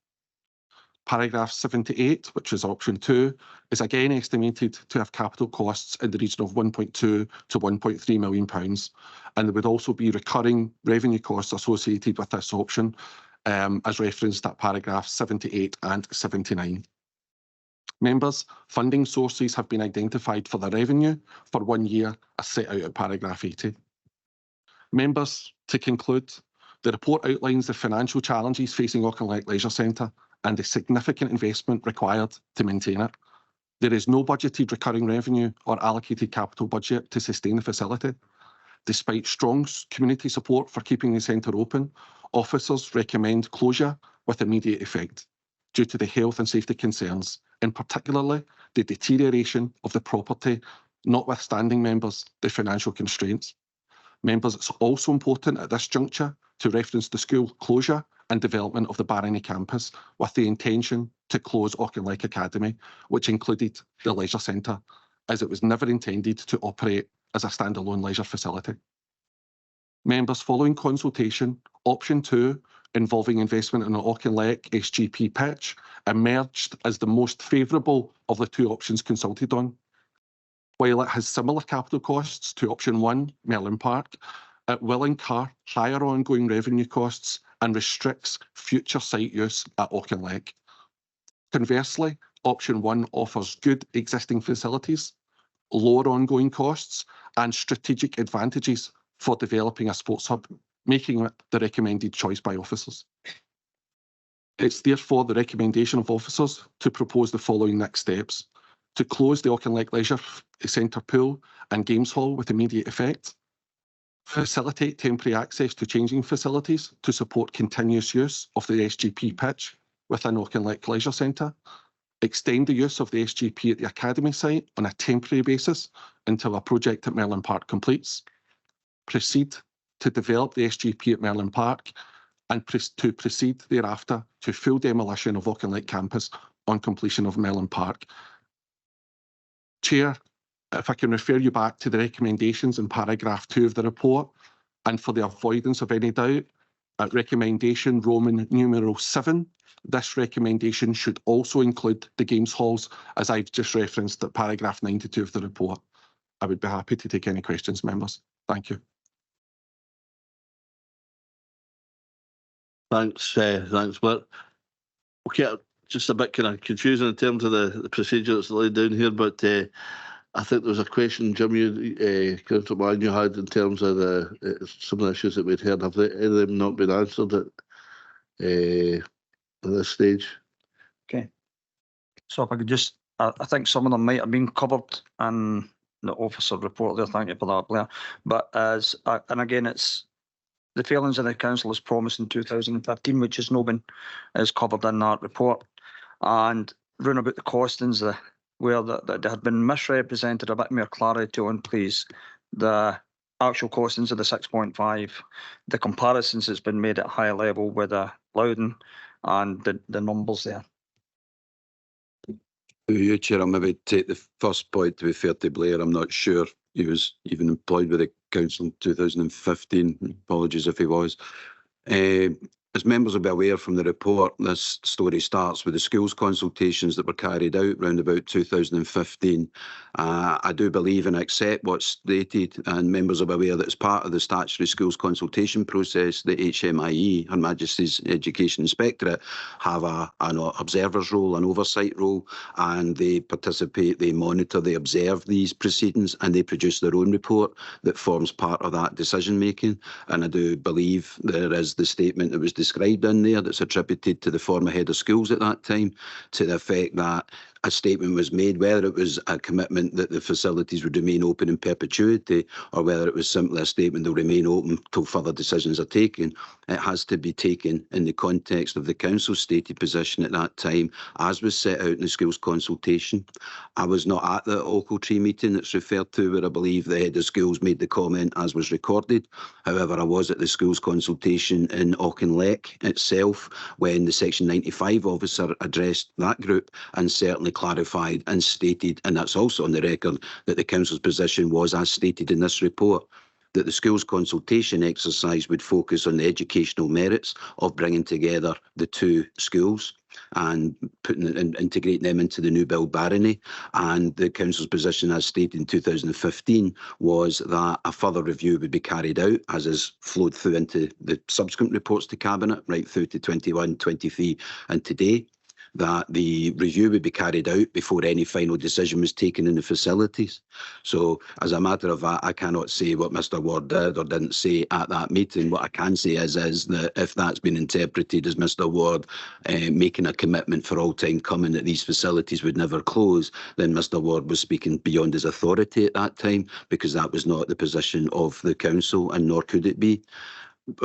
Paragraph 78, which is option 2, is again estimated to have capital costs in the region of £1.2 to £1.3 million, and there would also be recurring revenue costs associated with this option, as referenced at paragraph 78 and 79. Members, funding sources have been identified for the revenue for 1 year as set out at paragraph 80. Members, to conclude, the report outlines the financial challenges facing Auchinleck Leisure Centre and the significant investment required to maintain it. There is no budgeted recurring revenue or allocated capital budget to sustain the facility. Despite strong community support for keeping the centre open, officers recommend closure with immediate effect due to the health and safety concerns, and particularly the deterioration of the property, notwithstanding, members, the financial constraints. Members, it's also important at this juncture to reference the school closure and development of the Barony campus with the intention to close Auchinleck Academy, which included the leisure centre, as it was never intended to operate as a standalone leisure facility. Members, following consultation, option 2, involving investment in the Auchinleck SGP pitch, emerged as the most favourable of the 2 options consulted on. While it has similar capital costs to option 1, Merlin Park, it will incur higher ongoing revenue costs and restricts future site use at Auchinleck. Conversely, option 1 offers good existing facilities, lower ongoing costs, and strategic advantages for developing a sports hub, making it the recommended choice by officers. It's therefore the recommendation of officers to propose the following next steps: to close the Auchinleck Leisure Centre pool and games hall with immediate effect, facilitate temporary access to changing facilities to support continuous use of the SGP pitch within Auchinleck Leisure Centre, extend the use of the SGP at the Academy site on a temporary basis until a project at Merlin Park completes, proceed to develop the SGP at Merlin Park, and to proceed thereafter to full demolition of Auchinleck campus on completion of Merlin Park. Chair, if I can refer you back to the recommendations in paragraph 2 of the report, and for the avoidance of any doubt, at recommendation Roman numeral 7, this recommendation should also include the games halls, as I've just referenced at paragraph 92 of the report. I would be happy to take any questions, members. Thank you. Thanks, Blair. Okay, just a bit kind of confusing in terms of the procedure that's laid down here, but I think there was a question, Jim, Councillor Mann, you had in terms of some of the issues that we'd heard. Have any of them not been answered at this stage? Okay. So if I could just, I think some of them might have been covered in the officer report there. Thank you for that, Blair. But and again, it's the failings of the council as promised in 2015, which has not been covered in that report. And round about the costings, where that had been misrepresented, a bit more clarity on, please. The actual costings of the 6.5, the comparisons that's been made at high level with Loudon and the numbers there. You, Chair, I'll maybe take the first point. To be fair to Blair, I'm not sure he was even employed with the council in 2015. Apologies if he was. In As members will be aware from the report, this story starts with the schools consultations that were carried out round about 2015. I do believe and accept what's stated, and members will be aware that as part of the statutory schools consultation process, the HMIE, Her Majesty's Education Inspectorate, have an observer's role, an oversight role, and they participate, they monitor, they observe these proceedings, and they produce their own report that forms part of that decision making. And I do believe there is the statement that was described in there that's attributed to the former head of schools at that time, to the effect that a statement was made, whether it was a commitment that the facilities would remain open in perpetuity or whether it was simply a statement they'll remain open till further decisions are taken. It has to be taken in the context of the council's stated position at that time, as was set out in the schools consultation. I was not at the Ochiltree meeting that's referred to, where I believe the head of schools made the comment as was recorded. However, I was at the schools consultation in Auchinleck itself when the Section 95 officer addressed that group and certainly clarified and stated, and that's also on the record, that the council's position was as stated in this report, that the schools consultation exercise would focus on the educational merits of bringing together the two schools and integrating them into the new build barony. And the council's position, as stated in 2015, was that a further review would be carried out, as has flowed through into the subsequent reports to Cabinet, right through to 21, 23 and today, that the review would be carried out before any final decision was taken in the facilities. So as a matter of that, I cannot say what Mr Ward did or didn't say at that meeting. What I can say is that if that's been interpreted as Mr Ward making a commitment for all time coming that these facilities would never close, then Mr Ward was speaking beyond his authority at that time, because that was not the position of the council, and nor could it be.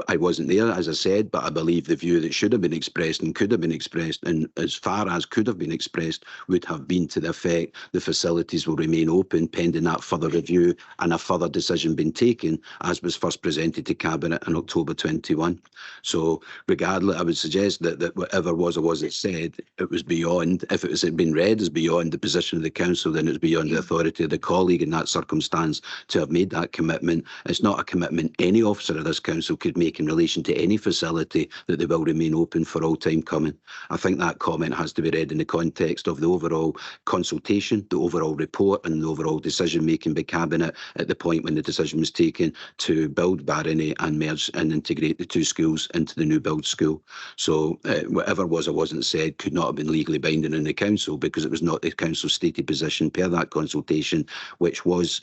I wasn't there, as I said, but I believe the view that should have been expressed and could have been expressed, and as far as could have been expressed, would have been to the effect the facilities will remain open pending that further review and a further decision being taken, as was first presented to Cabinet in October 21. So regardless, I would suggest that whatever was or wasn't said, it was beyond, if it had been read as beyond the position of the council, then it was beyond the authority of the colleague in that circumstance to have made that commitment. It's not a commitment any officer of this council could make in relation to any facility that they will remain open for all time coming. I think that comment has to be read in the context of the overall consultation, the overall report and the overall decision making by Cabinet at the point when the decision was taken to build Barony and merge and integrate the two schools into the new build school. So whatever was or wasn't said could not have been legally binding in the council, because it was not the council's stated position per that consultation, which was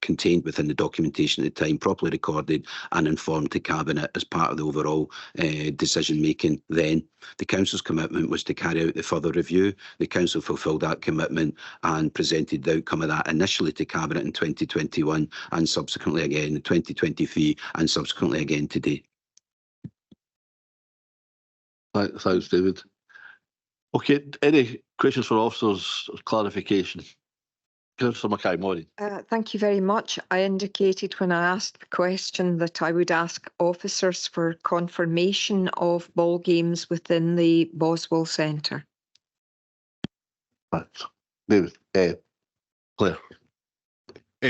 contained within the documentation at the time, properly recorded and informed to Cabinet as part of the overall decision making. Then the council's commitment was to carry out the further review. The council fulfilled that commitment and presented the outcome of that initially to Cabinet in 2021 and subsequently again in 2023 and subsequently again today. Thanks, David. Okay, any questions for officers or clarification? Councillor Mackay-Morning. Thank you very much. I indicated when I asked the question that I would ask officers for confirmation of ball games within the Boswell Centre. David, Claire.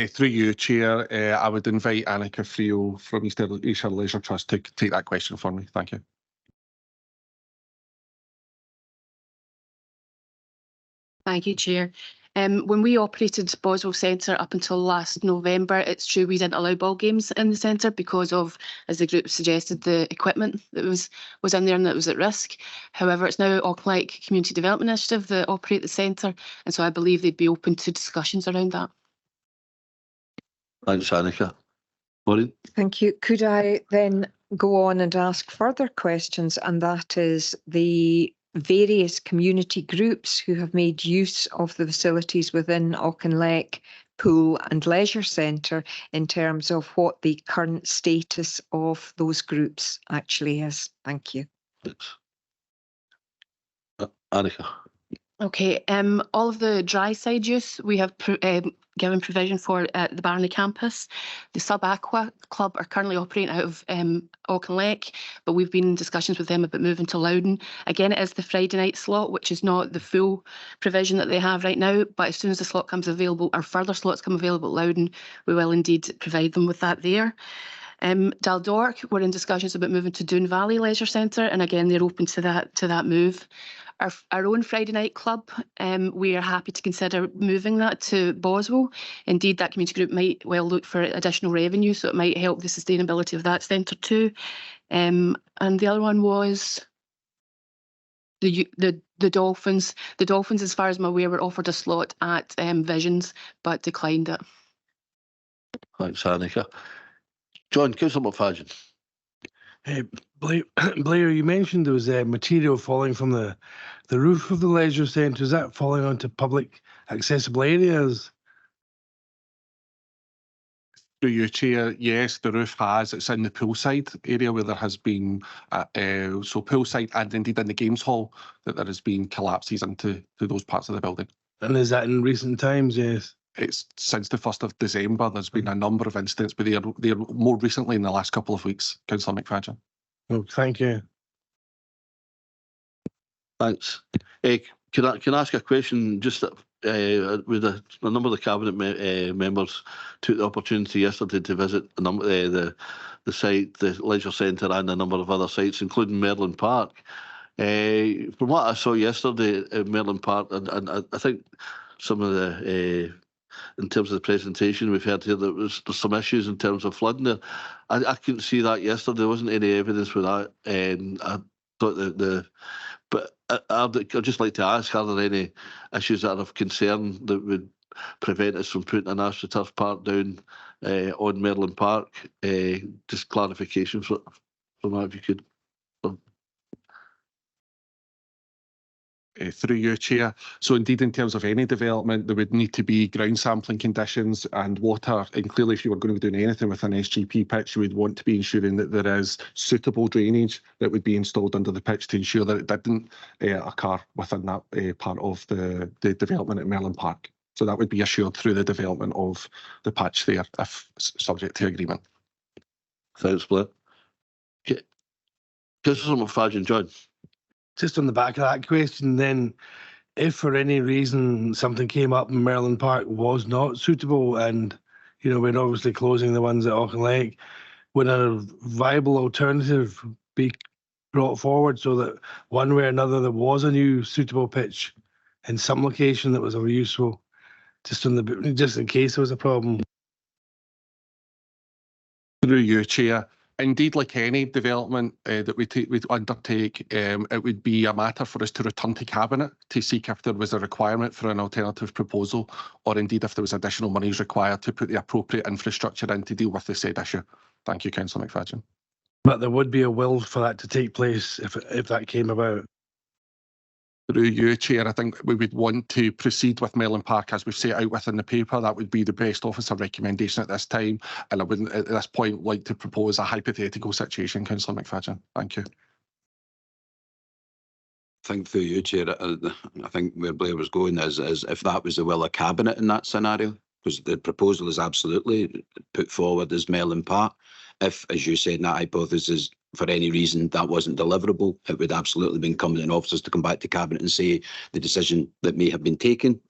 Through you, Chair, I would invite Annika Frio from Ayrshire Leisure Trust to take that question for me. Thank you. Thank you, Chair. When we operated Boswell Centre up until last November, it's true we didn't allow ball games in the centre because of, as the group suggested, the equipment that was in there and that was at risk. However, it's now Auchinleck Community Development Initiative that operate the centre, and so I believe they'd be open to discussions around that. Thanks, Annika. Maureen? Thank you. Could I then go on and ask further questions, and that is the various community groups who have made use of the facilities within Auchinleck Pool and Leisure Centre in terms of what the current status of those groups actually is. Thank you. Thanks. Annika. Okay, all of the dry side use we have given provision for at the Barony campus. The Sub Aqua Club are currently operating out of Auchinleck, but we've been in discussions with them about moving to Loudon. Again, it is the Friday night slot, which is not the full provision that they have right now, but as soon as the slot comes available, or further slots come available at Loudon, we will indeed provide them with that there. Daldork, we're in discussions about moving to Doon Valley Leisure Centre, and again, they're open to that move. Our own Friday night club, we are happy to consider moving that to Boswell. Indeed, that community group might well look for additional revenue, so it might help the sustainability of that centre too. And the other one was the Dolphins. The Dolphins, as far as I'm aware, were offered a slot at Visions, but declined it. Thanks, Annika. John, Councillor McFadden. Blair, you mentioned there was material falling from the roof of the leisure centre. Is that falling onto public accessible areas? Through you, Chair, yes, the roof has. It's in the poolside area where there has been, so poolside and indeed in the games hall, that there has been collapses into those parts of the building. And is that in recent times, yes? It's since the 1st of December. There's been a number of incidents, but they're more recently in the last couple of weeks, Councillor McFadden. Oh, thank you. Thanks. Can I ask a question? Just with a number of the cabinet members took the opportunity yesterday to visit a number the site, the leisure centre, and a number of other sites, including Merlin Park. From what I saw yesterday in Merlin Park, and I think some of the in terms of the presentation we've heard here, there's some issues in terms of flooding there. I couldn't see that yesterday. There wasn't any evidence for that. I thought but I'd just like to ask, are there any issues that are of concern that would prevent us from putting an AstroTurf park down on Merlin Park? Just clarification from that, if you could. Through you, Chair. So indeed, in terms of any development, there would need to be ground sampling conditions and water. And clearly, if you were going to be doing anything with an SGP pitch, you would want to be ensuring that there is suitable drainage that would be installed under the pitch to ensure that it didn't occur within that part of the development at Merlin Park. So that would be assured through the development of the patch there, if subject to agreement. Thanks, Blair. Councillor McFadden, John. Just on the back of that question, then, if for any reason something came up and Merlin Park was not suitable, and we're obviously closing the ones at Auchinleck, would a viable alternative be brought forward so that one way or another there was a new suitable pitch in some location that was useful, just in case there was a problem? Through you, Chair. Indeed, like any development that we undertake, it would be a matter for us to return to Cabinet to seek if there was a requirement for an alternative proposal, or indeed if there was additional monies required to put the appropriate infrastructure in to deal with the said issue. Thank you, Councillor McFadden. But there would be a will for that to take place if that came about. Through you, Chair, I think we would want to proceed with Merlin Park as we've set out within the paper. That would be the best officer recommendation at this time, and I wouldn't at this point like to propose a hypothetical situation, Councillor McFadden. Thank you. I think through you, Chair, I think where Blair was going is if that was the will of Cabinet in that scenario, because the proposal is absolutely put forward as Merlin Park. If, as you said, in that hypothesis, for any reason that wasn't deliverable, it would absolutely be incumbent on officers to come back to Cabinet and say the decision that may have been taken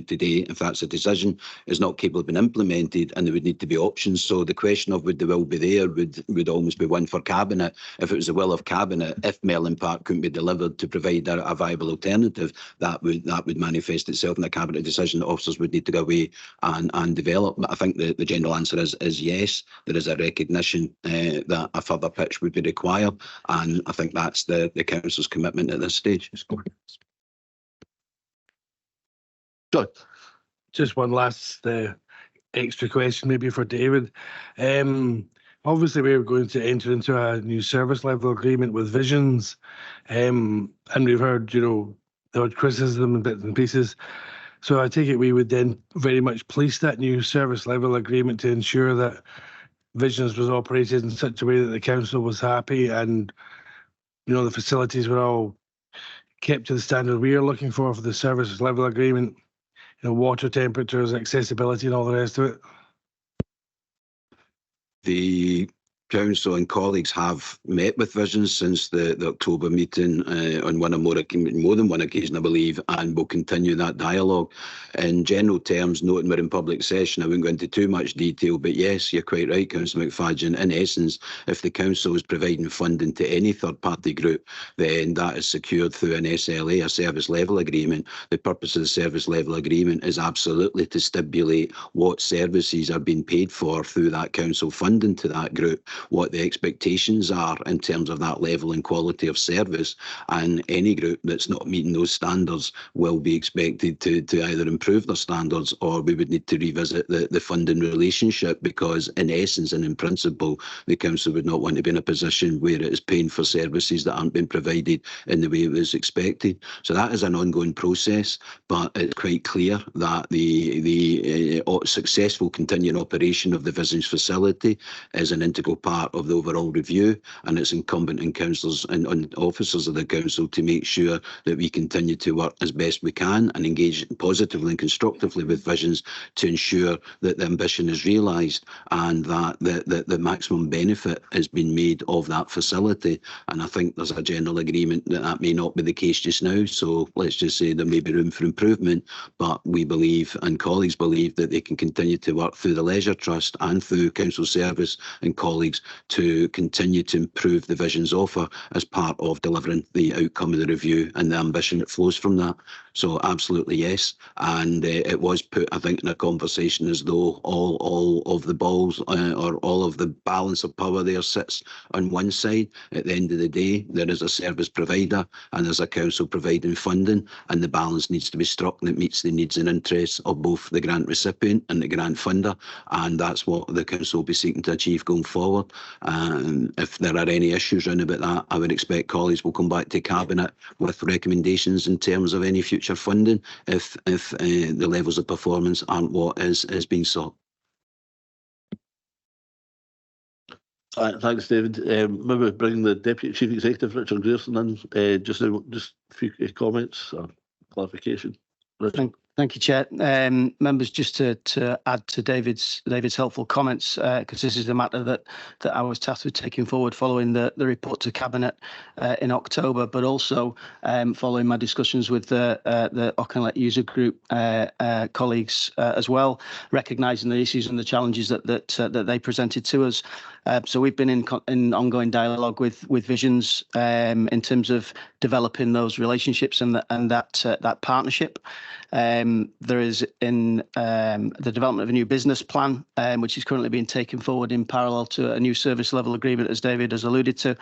today, if that's a decision, is not capable of being implemented, and there would need to be options. So the question of would the will be there would almost be one for Cabinet. If it was the will of Cabinet, if Merlin Park couldn't be delivered to provide a viable alternative, that would manifest itself in a Cabinet decision that officers would need to go away and develop. But I think the general answer is yes, there is a recognition that a further pitch would be required, and I think that's the Council's commitment at this stage. John. Just one last extra question, maybe for David. Obviously, we're going to enter into a new service level agreement with Visions, and we've heard, the odd criticism and bits and pieces. So I take it we would then very much police that new service level agreement to ensure that Visions was operated in such a way that the council was happy, and the facilities were all kept to the standard we are looking for the service level agreement. Water temperatures, accessibility, and all the rest of it. The Council and colleagues have met with Visions since the October meeting on more than one occasion, I believe, and will continue that dialogue. In general terms, noting we're in public session, I won't go into too much detail, but yes, you're quite right, Councillor McFadden. In essence, if the Council is providing funding to any third-party group, then that is secured through an SLA, a service level agreement. The purpose of the service level agreement is absolutely to stipulate what services are being paid for through that Council funding to that group, what the expectations are in terms of that level and quality of service, and any group that's not meeting those standards will be expected to either improve their standards, or we would need to revisit the funding relationship, because in essence and in principle the Council would not want to be in a position where it is paying for services that aren't being provided in the way it was expected. So that is an ongoing process, but it's quite clear that the successful continuing operation of the Visions facility is an integral part of the overall review, and it's incumbent on councillors and on officers of the Council to make sure that we continue to work as best we can and engage positively and constructively with Visions to ensure that the ambition is realised and that the maximum benefit has been made of that facility. And I think there's a general agreement that that may not be the case just now, so let's just say there may be room for improvement, but we believe and colleagues believe that they can continue to work through the Leisure Trust and through Council Service and colleagues to continue to improve the Visions offer as part of delivering the outcome of the review and the ambition that flows from that. So absolutely yes, and it was put, I think, in a conversation as though all of the balls or all of the balance of power there sits on one side. At the end of the day, there is a service provider and there's a council providing funding, and the balance needs to be struck that meets the needs and interests of both the grant recipient and the grant funder, and that's what the council will be seeking to achieve going forward. If there are any issues around about that, I would expect colleagues will come back to Cabinet with recommendations in terms of any future funding if the levels of performance aren't what is being sought. Thanks, David. Maybe bring the Deputy Chief Executive, Richard Grierson, in just now, just a few comments or clarification. Richard. Thank you, Chair. Members, just to add to David's helpful comments, because this is a matter that I was tasked with taking forward following the report to Cabinet in October, but also following my discussions with the Auchinleck user group colleagues as well, recognising the issues and the challenges that they presented to us. So we've been in ongoing dialogue with Visions in terms of developing those relationships and that partnership. There is in the development of a new business plan, which is currently being taken forward in parallel to a new service level agreement, as David has alluded to.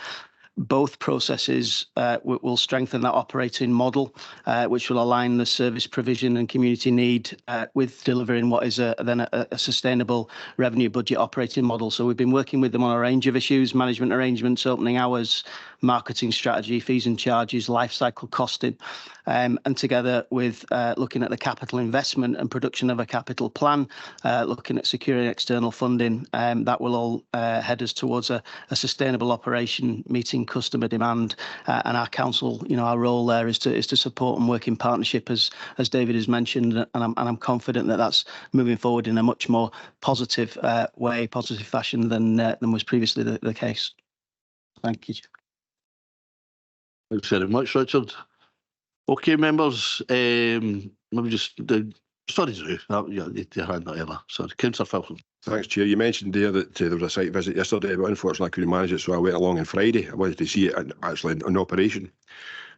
Both processes will strengthen that operating model, which will align the service provision and community need with delivering what is then a sustainable revenue budget operating model. So we've been working with them on a range of issues: management arrangements, opening hours, marketing strategy, fees and charges, life cycle costing, and together with looking at the capital investment and production of a capital plan, looking at securing external funding, that will all head us towards a sustainable operation meeting customer demand. And our council, our role there is to support and work in partnership, as David has mentioned, and I'm confident that that's moving forward in a much more positive positive fashion than was previously the case. Thank you. Thanks very much, Richard. Okay, members, maybe sorry, Drew, you need to hand that over. Sorry, Councillor Filson. Thanks, Chair. You mentioned there that there was a site visit yesterday, but unfortunately I couldn't manage it, so I went along on Friday. I wanted to see it actually in operation.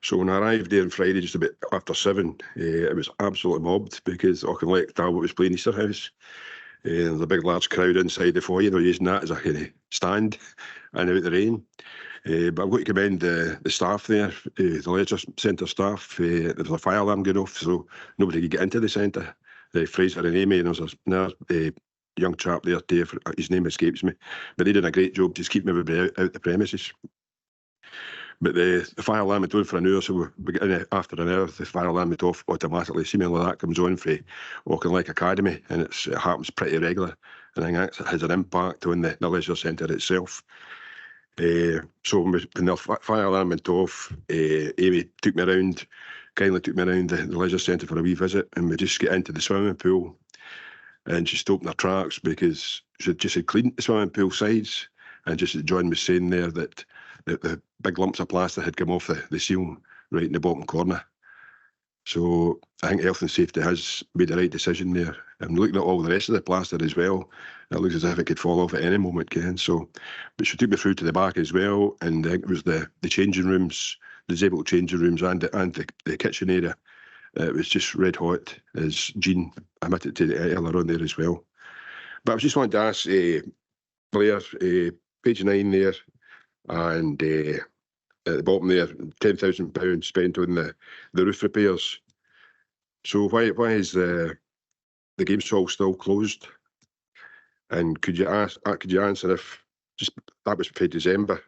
So when I arrived there on Friday, just a bit after 7, it was absolutely mobbed because Auchinleck Talbot was playing Easter House. There's a big, large crowd inside the foyer. They're using that as a kind of stand and out the rain. But I've got to commend the staff there, the leisure centre staff. There was a fire alarm going off, so nobody could get into the centre. Fraser and Amy, and there was another young chap there, Dave, his name escapes me, but they did a great job just keeping everybody out the premises. But the fire alarm went on for an hour, so we get in after an hour, the fire alarm went off automatically. Seemingly that comes on for Auchinleck Academy, and it happens pretty regular. And I think that has an impact on the leisure centre itself. So when the fire alarm went off, Amy kindly took me around the leisure centre for a wee visit, and we just get into the swimming pool, and she stopped her tracks because she just had cleaned the swimming pool sides, And just as John was saying there, that the big lumps of plaster had come off the seal right in the bottom corner. So I think health and safety has made the right decision there. And looking at all the rest of the plaster as well, it looks as if it could fall off at any moment, Ken. So, but she took me through to the back as well, and I think it was the changing rooms, the disabled changing rooms, and the kitchen area. It was just red hot, as Jean admitted to earlier on there as well. But I was just wanting to ask Blair, page 9 there, and at the bottom there, £10,000 spent on the roof repairs. So why is the games hall still closed? And could you answer if just that was for December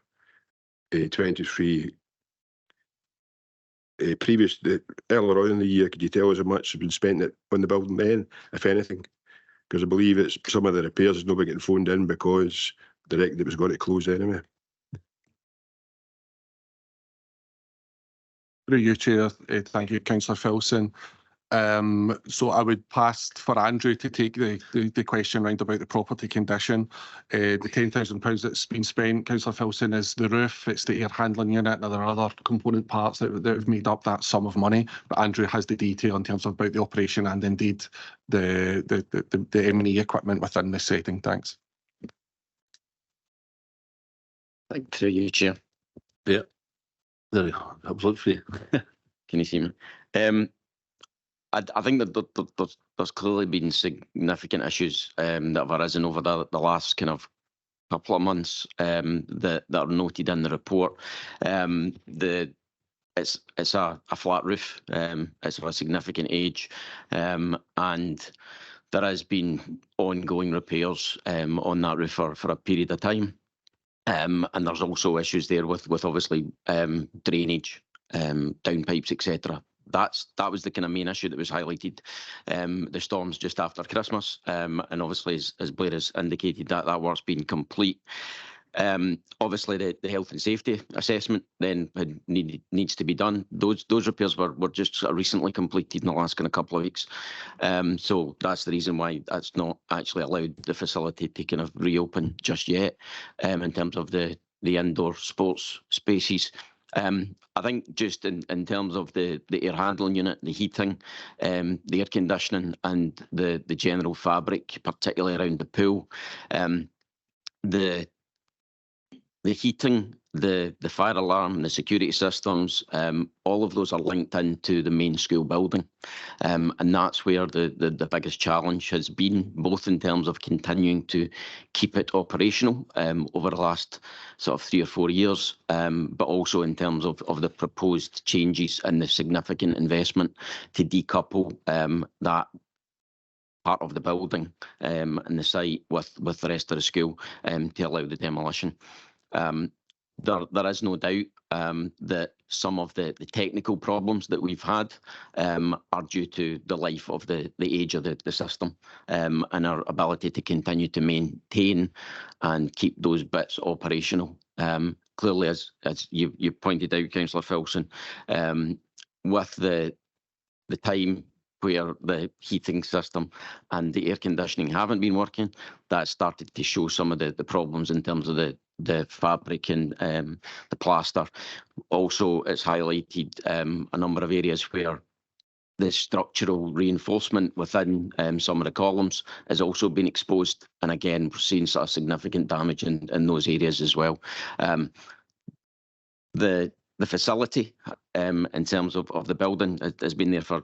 23? Earlier on in the year, could you tell us how much has been spent on the building then, if anything? Because I believe it's some of the repairs is not getting phoned in because they reckoned it was going to close anyway. Through you, Chair. Thank you, Councillor Filson. So I would pass for Andrew to take the question round about the property condition. The £10,000 that's been spent, Councillor Filson, is the roof, it's the air handling unit, and there are other component parts that have made up that sum of money. But Andrew has the detail in terms of about the operation and indeed the M&E equipment within this setting. Thanks. Through you, Chair. Yeah. There we go. Absolutely. Can you see me? I think that there's clearly been significant issues that have arisen over the last kind of couple of months that are noted in the report. It's a flat roof. It's of a significant age, and there has been ongoing repairs on that roof for a period of time. And there's also issues there with obviously drainage, downpipes, etc. That was the kind of main issue that was highlighted. The storms just after Christmas, and obviously as Blair has indicated, that work's been complete. Obviously the health and safety assessment then needs to be done. Those repairs were just sort of recently completed in the last kind of couple of weeks. So that's the reason why that's not actually allowed the facility to kind of reopen just yet in terms of the indoor sports spaces. I think just in terms of the air handling unit, the heating, the air conditioning and the general fabric, particularly around the pool, the heating, the fire alarm, the security systems, all of those are linked into the main school building. And that's where the biggest challenge has been, both in terms of continuing to keep it operational over the last sort of 3 or 4 years, but also in terms of the proposed changes and the significant investment to decouple that part of the building and the site with the rest of the school to allow the demolition. There is no doubt that some of the technical problems that we've had are due to the life of the age of the system and our ability to continue to maintain and keep those bits operational. Clearly, as you pointed out, Councillor Filson, with the time where the heating system and the air conditioning haven't been working, that started to show some of the problems in terms of the fabric and the plaster. Also, it's highlighted a number of areas where the structural reinforcement within some of the columns has also been exposed. And again, we're seeing sort of significant damage in those areas as well. The facility, in terms of the building, has been there for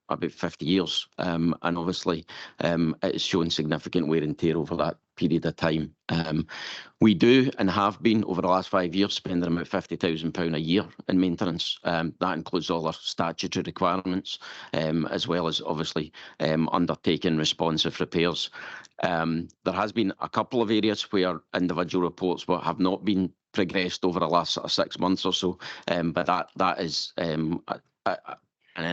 about 50 years, and obviously it has shown significant wear and tear over that period of time. We do and have been over the last 5 years spending about £50,000 a year in maintenance. That includes all our statutory requirements, as well as obviously undertaking responsive repairs. There has been a couple of areas where individual reports have not been progressed over the last sort of 6 months or so, but that is an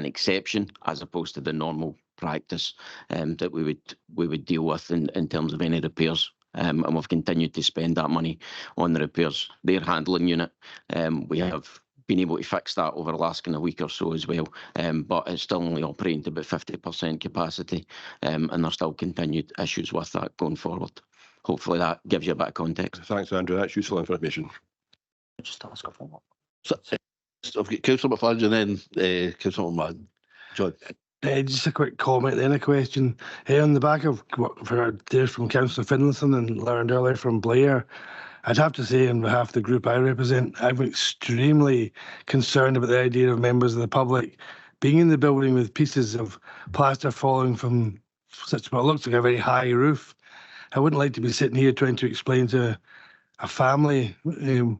exception as opposed to the normal practice that we would deal with in terms of any repairs. And we've continued to spend that money on the repairs. The air handling unit, we have been able to fix that over the last kind of week or so as well, but it's still only operating to about 50% capacity, and there's still continued issues with that going forward. hopefully that gives you a bit of context. Thanks, Andrew. That's useful information. Just ask a follow-up. So, I've got Councillor McFadden and then Councillor Madden. John. Just a quick comment, then a question. On the back of what we've heard there from Councillor Finlayson and learned earlier from Blair, I'd have to say on behalf of the group I represent, I'm extremely concerned about the idea of members of the public being in the building with pieces of plaster falling from such what looks like a very high roof. I wouldn't like to be sitting here trying to explain to a family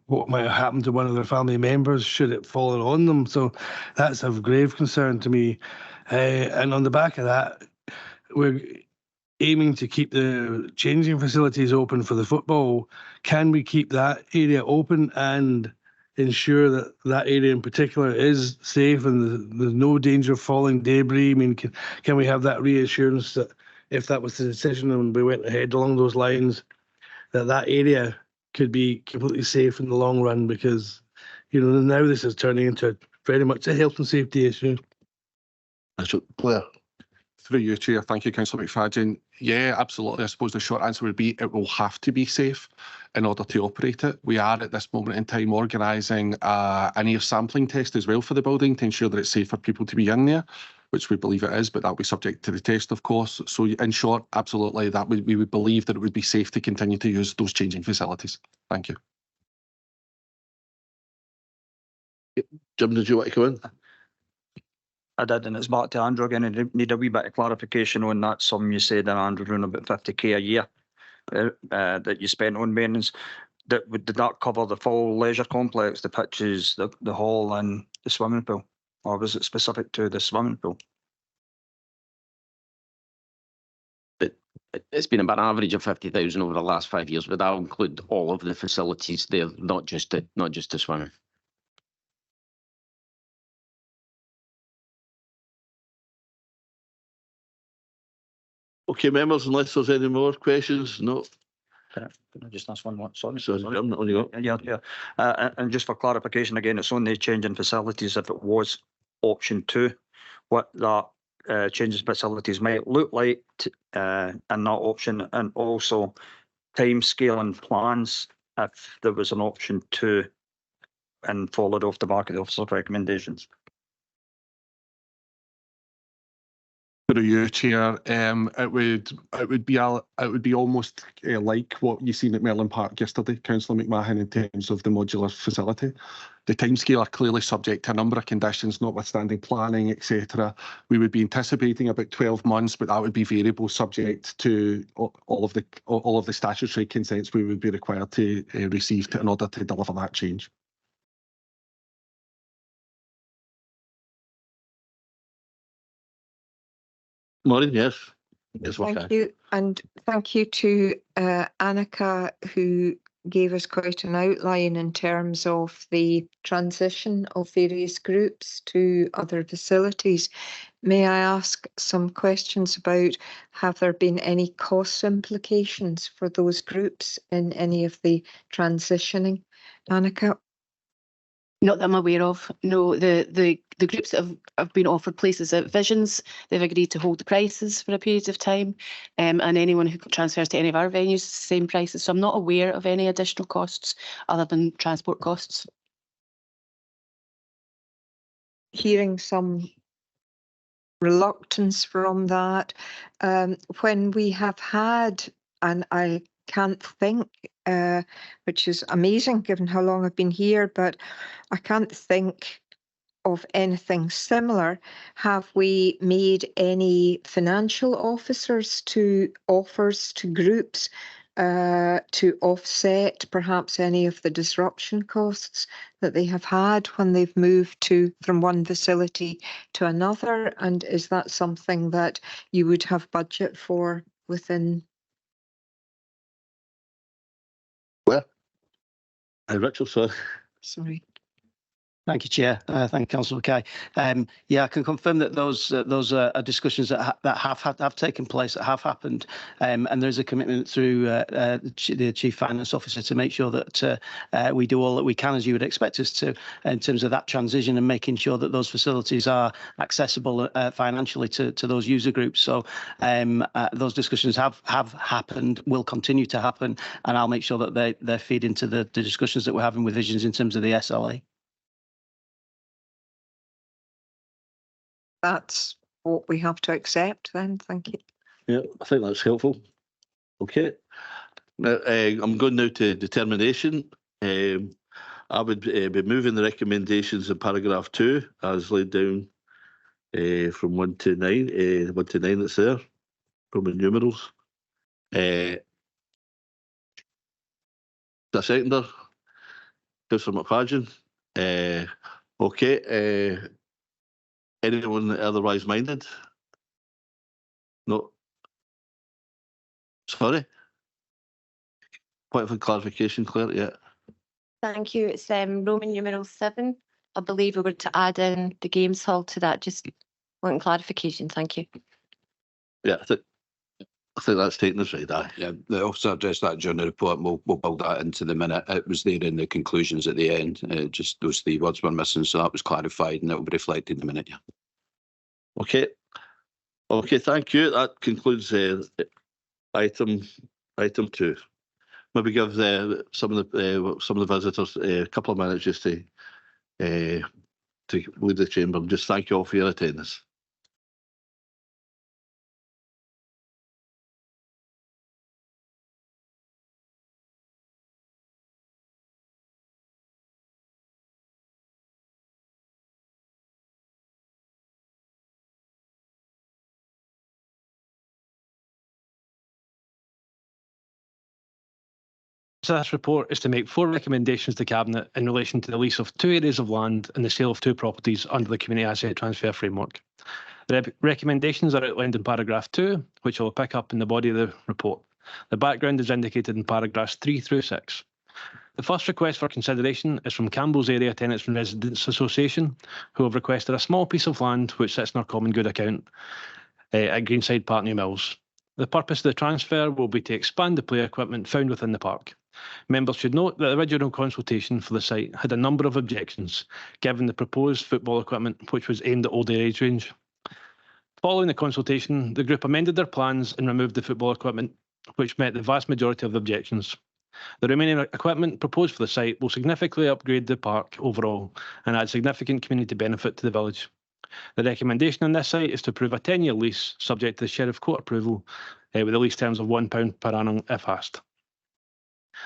what might have happened to one of their family members should it fallen on them. So that's of grave concern to me. And on the back of that, we're aiming to keep the changing facilities open for the football. Can we keep that area open and ensure that that area in particular is safe and there's no danger of falling debris? I mean, can we have that reassurance that if that was the decision and we went ahead along those lines, that that area could be completely safe in the long run? Because, you know, now this is turning into very much a health and safety issue. That's what Blair. Through you, Chair. Thank you, Councillor McFadden. Yeah, absolutely. I suppose the short answer would be it will have to be safe in order to operate it. We are at this moment in time organising an air sampling test as well for the building to ensure that it's safe for people to be in there, which we believe it is, but that'll be subject to the test, of course. So in short, absolutely, we would believe that it would be safe to continue to use those changing facilities. Thank you. Jim, did you want to come in? I did, and it's back to Andrew again. I need a wee bit of clarification on that sum you said, and Andrew, around about 50k a year that you spent on maintenance. Did that cover the full leisure complex, the pitches, the hall, and the swimming pool, or was it specific to the swimming pool? It's been about an average of 50,000 over the last 5 years, but that'll include all of the facilities there, not just the swimming. Okay, members, unless there's any more questions, no. Can I just ask one more? Sorry. Jim, on you go. Yeah. And just for clarification again, it's only changing facilities if it was option 2, what that changing facilities might look like in that option, and also time scale and plans if there was an option 2 and followed off the back of the officer's recommendations. Through you, Chair, it would be almost like what you seen at Merlin Park yesterday, Councillor McMahon, in terms of the modular facility. The timescale are clearly subject to a number of conditions, notwithstanding planning, etc. We would be anticipating about 12 months, but that would be variable, subject to all of the statutory consents we would be required to receive in order to deliver that change. Maureen, yes. Thank you. And thank you to Annika, who gave us quite an outline in terms of the transition of various groups to other facilities. May I ask some questions about, have there been any cost implications for those groups in any of the transitioning? Annika? Not that I'm aware of. No, the groups that have been offered places at Visions, they've agreed to hold the prices for a period of time, and anyone who transfers to any of our venues, same prices. So I'm not aware of any additional costs other than transport costs. Hearing some reluctance from that, when we have had, and I can't think, which is amazing given how long I've been here, but I can't think of anything similar. Have we made any financial offers to groups to offset perhaps any of the disruption costs that they have had when they've moved from one facility to another? And is that something that you would have budget for within? Where? Richard, sorry. Sorry. Thank you, Chair. Thank you, Councillor Mackay. Yeah, I can confirm that those are discussions that have taken place, that have happened, and there's a commitment through the Chief Finance Officer to make sure that we do all that we can, as you would expect us to, in terms of that transition and making sure that those facilities are accessible financially to those user groups. So those discussions have happened, will continue to happen, and I'll make sure that they feed into the discussions that we're having with Visions in terms of the SLA. That's what we have to accept then. Thank you. Yeah, I think that's helpful. Okay. Now, I'm going now to determination. I would be moving the recommendations in paragraph 2 as laid down from 1 to 9. 1 to 9 that's there, Roman numerals. The seconder, Councillor McFadden. Okay. Anyone otherwise minded? No. Sorry. Point of clarification, Claire. Yeah. Thank you. It's Roman numeral 7. I believe we were to add in the games hall to that. Just want clarification. Thank you. Yeah, I think that's taken us right. Yeah, the officer addressed that during the report. We'll build that into the minute. It was there in the conclusions at the end. Just those 3 words were missing, so that was clarified, and it will be reflected in the minute. Yeah. Okay. Okay. Thank you. That concludes item 2. Maybe give some of the visitors a couple of minutes just to leave the chamber. And just thank you all for your attendance. So this report is to make 4 recommendations to Cabinet in relation to the lease of 2 areas of land and the sale of 2 properties under the Community Asset Transfer Framework. The recommendations are outlined in paragraph 2, which I will pick up in the body of the report. The background is indicated in paragraphs 3 through 6. The first request for consideration is from Campbell's Area Tenants and Residents Association, who have requested a small piece of land which sits in our common good account at Greenside Park, New Mills. The purpose of the transfer will be to expand the play equipment found within the park. Members should note that the original consultation for the site had a number of objections, given the proposed football equipment which was aimed at older age range. Following the consultation, the group amended their plans and removed the football equipment, which met the vast majority of the objections. The remaining equipment proposed for the site will significantly upgrade the park overall and add significant community benefit to the village. The recommendation on this site is to approve a 10-year lease subject to the Sheriff Court approval with the lease terms of £1 per annum if asked.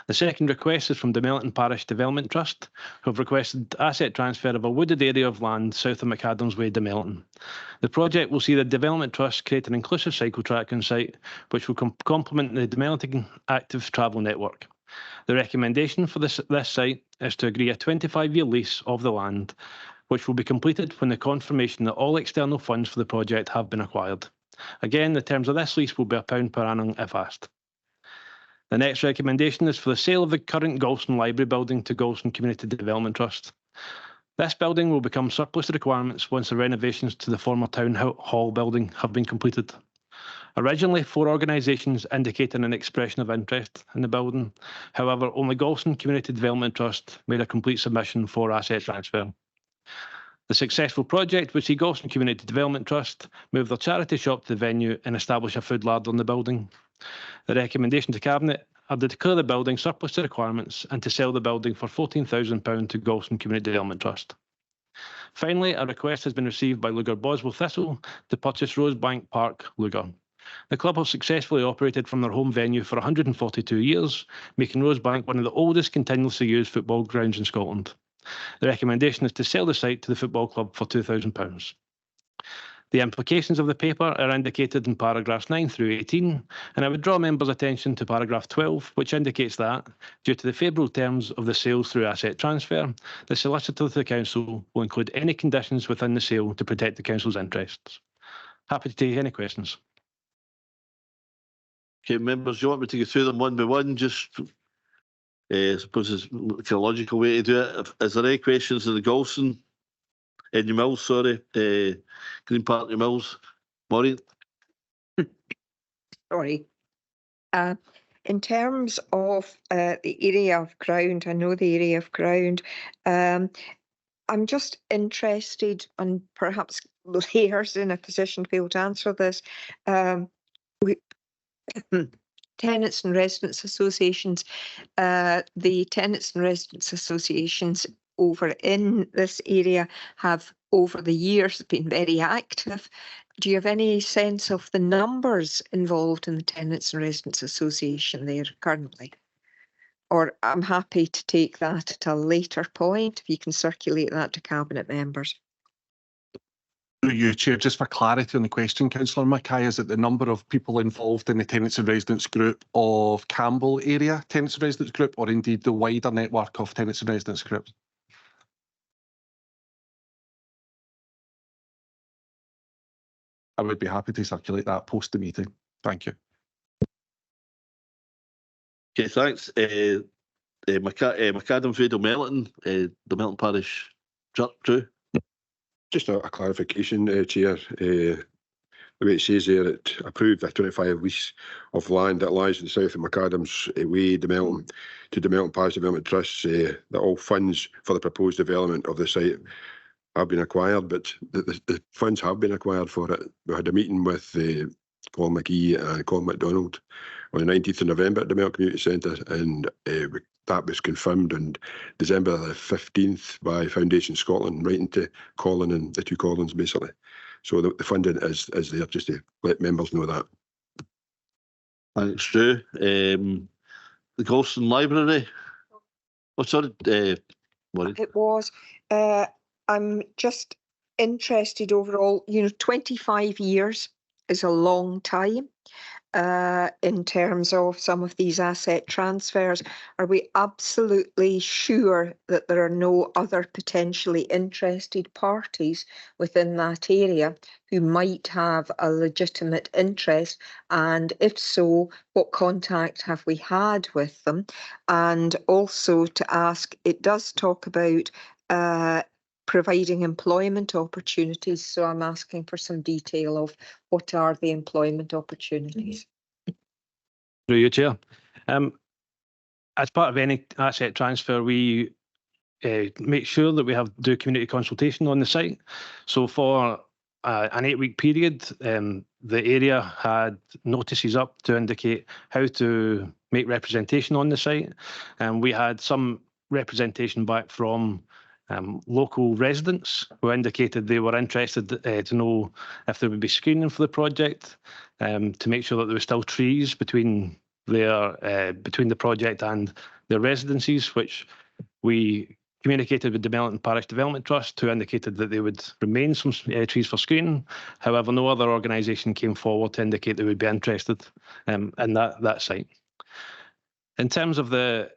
The second request is from the Melton Parish Development Trust, who have requested asset transfer of a wooded area of land south of McAdams Way to Melton. The project will see the Development Trust create an inclusive cycle track on site, which will complement the Melton active travel network. The recommendation for this site is to agree a 25-year lease of the land, which will be completed when the confirmation that all external funds for the project have been acquired. Again, the terms of this lease will be £1 per annum if asked. The next recommendation is for the sale of the current Galston Library building to Galston Community Development Trust. This building will become surplus requirements once the renovations to the former Town Hall building have been completed. Originally, 4 organisations indicated an expression of interest in the building. However, only Galston Community Development Trust made a complete submission for asset transfer. The successful project would see Galston Community Development Trust move their charity shop to the venue and establish a food larder in the building. The recommendation to Cabinet are to declare the building surplus to requirements and to sell the building for £14,000 to Galston Community Development Trust. Finally, a request has been received by Lugar Boswell Thistle to purchase Rosebank Park, Lugar. The club have successfully operated from their home venue for 142 years, making Rosebank one of the oldest continuously used football grounds in Scotland. The recommendation is to sell the site to the football club for £2,000. The implications of the paper are indicated in paragraphs 9 through 18, and I would draw members' attention to paragraph 12, which indicates that, due to the favourable terms of the sales through asset transfer, the solicitor to the council will include any conditions within the sale to protect the council's interests. Happy to take any questions. Okay, members, do you want me to go through them one by one? Just I suppose it's a logical way to do it. Is there any questions in the Golson? In your Mills, sorry. Green Park, your Mills. Maureen? Sorry. In terms of the area of ground, I know the area of ground. I'm just interested, and perhaps Lair's in a position to be able to answer this. Tenants and residents associations, the tenants and residents associations over in this area have over the years been very active. Do you have any sense of the numbers involved in the tenants and residents association there currently? Or I'm happy to take that at a later point if you can circulate that to cabinet members. Through you, Chair, just for clarity on the question, Councillor Mackay, is it the number of people involved in the tenants and residents group of Campbell area tenants and residents group, or indeed the wider network of tenants and residents groups? I would be happy to circulate that post the meeting. Thank you. Okay, thanks. McAdams Way, Melton, the Melton Parish Church, Drew. Just a clarification, Chair. The way it says there, it approved a 25 lease of land that lies in the south of McAdams Way, the Melton, to the Melton Parish Development Trust, that all funds for the proposed development of the site have been acquired, but the funds have been acquired for it. We had a meeting with Colin McGee and Colin MacDonald on the 19th of November at the Melton Community Centre, and that was confirmed on December the 15th by Foundation Scotland, writing to Colin and the two Collins, basically. So the funding is there, just to let members know that. Thanks, Drew. The Golson Library. Oh, sorry, Maureen. It was. I'm just interested overall, 25 years is a long time in terms of some of these asset transfers. Are we absolutely sure that there are no other potentially interested parties within that area who might have a legitimate interest? And if so, what contact have we had with them? And also to ask, it does talk about providing employment opportunities. So I'm asking for some detail of what are the employment opportunities. Through you, Chair. As part of any asset transfer, we make sure that we do community consultation on the site. So for an 8-week period, the area had notices up to indicate how to make representation on the site. And we had some representation back from local residents who indicated they were interested to know if there would be screening for the project, to make sure that there were still trees between the project and their residencies, which we communicated with the Melton Parish Development Trust, who indicated that they would remain some trees for screening. However, no other organisation came forward to indicate they would be interested in that site. In terms of the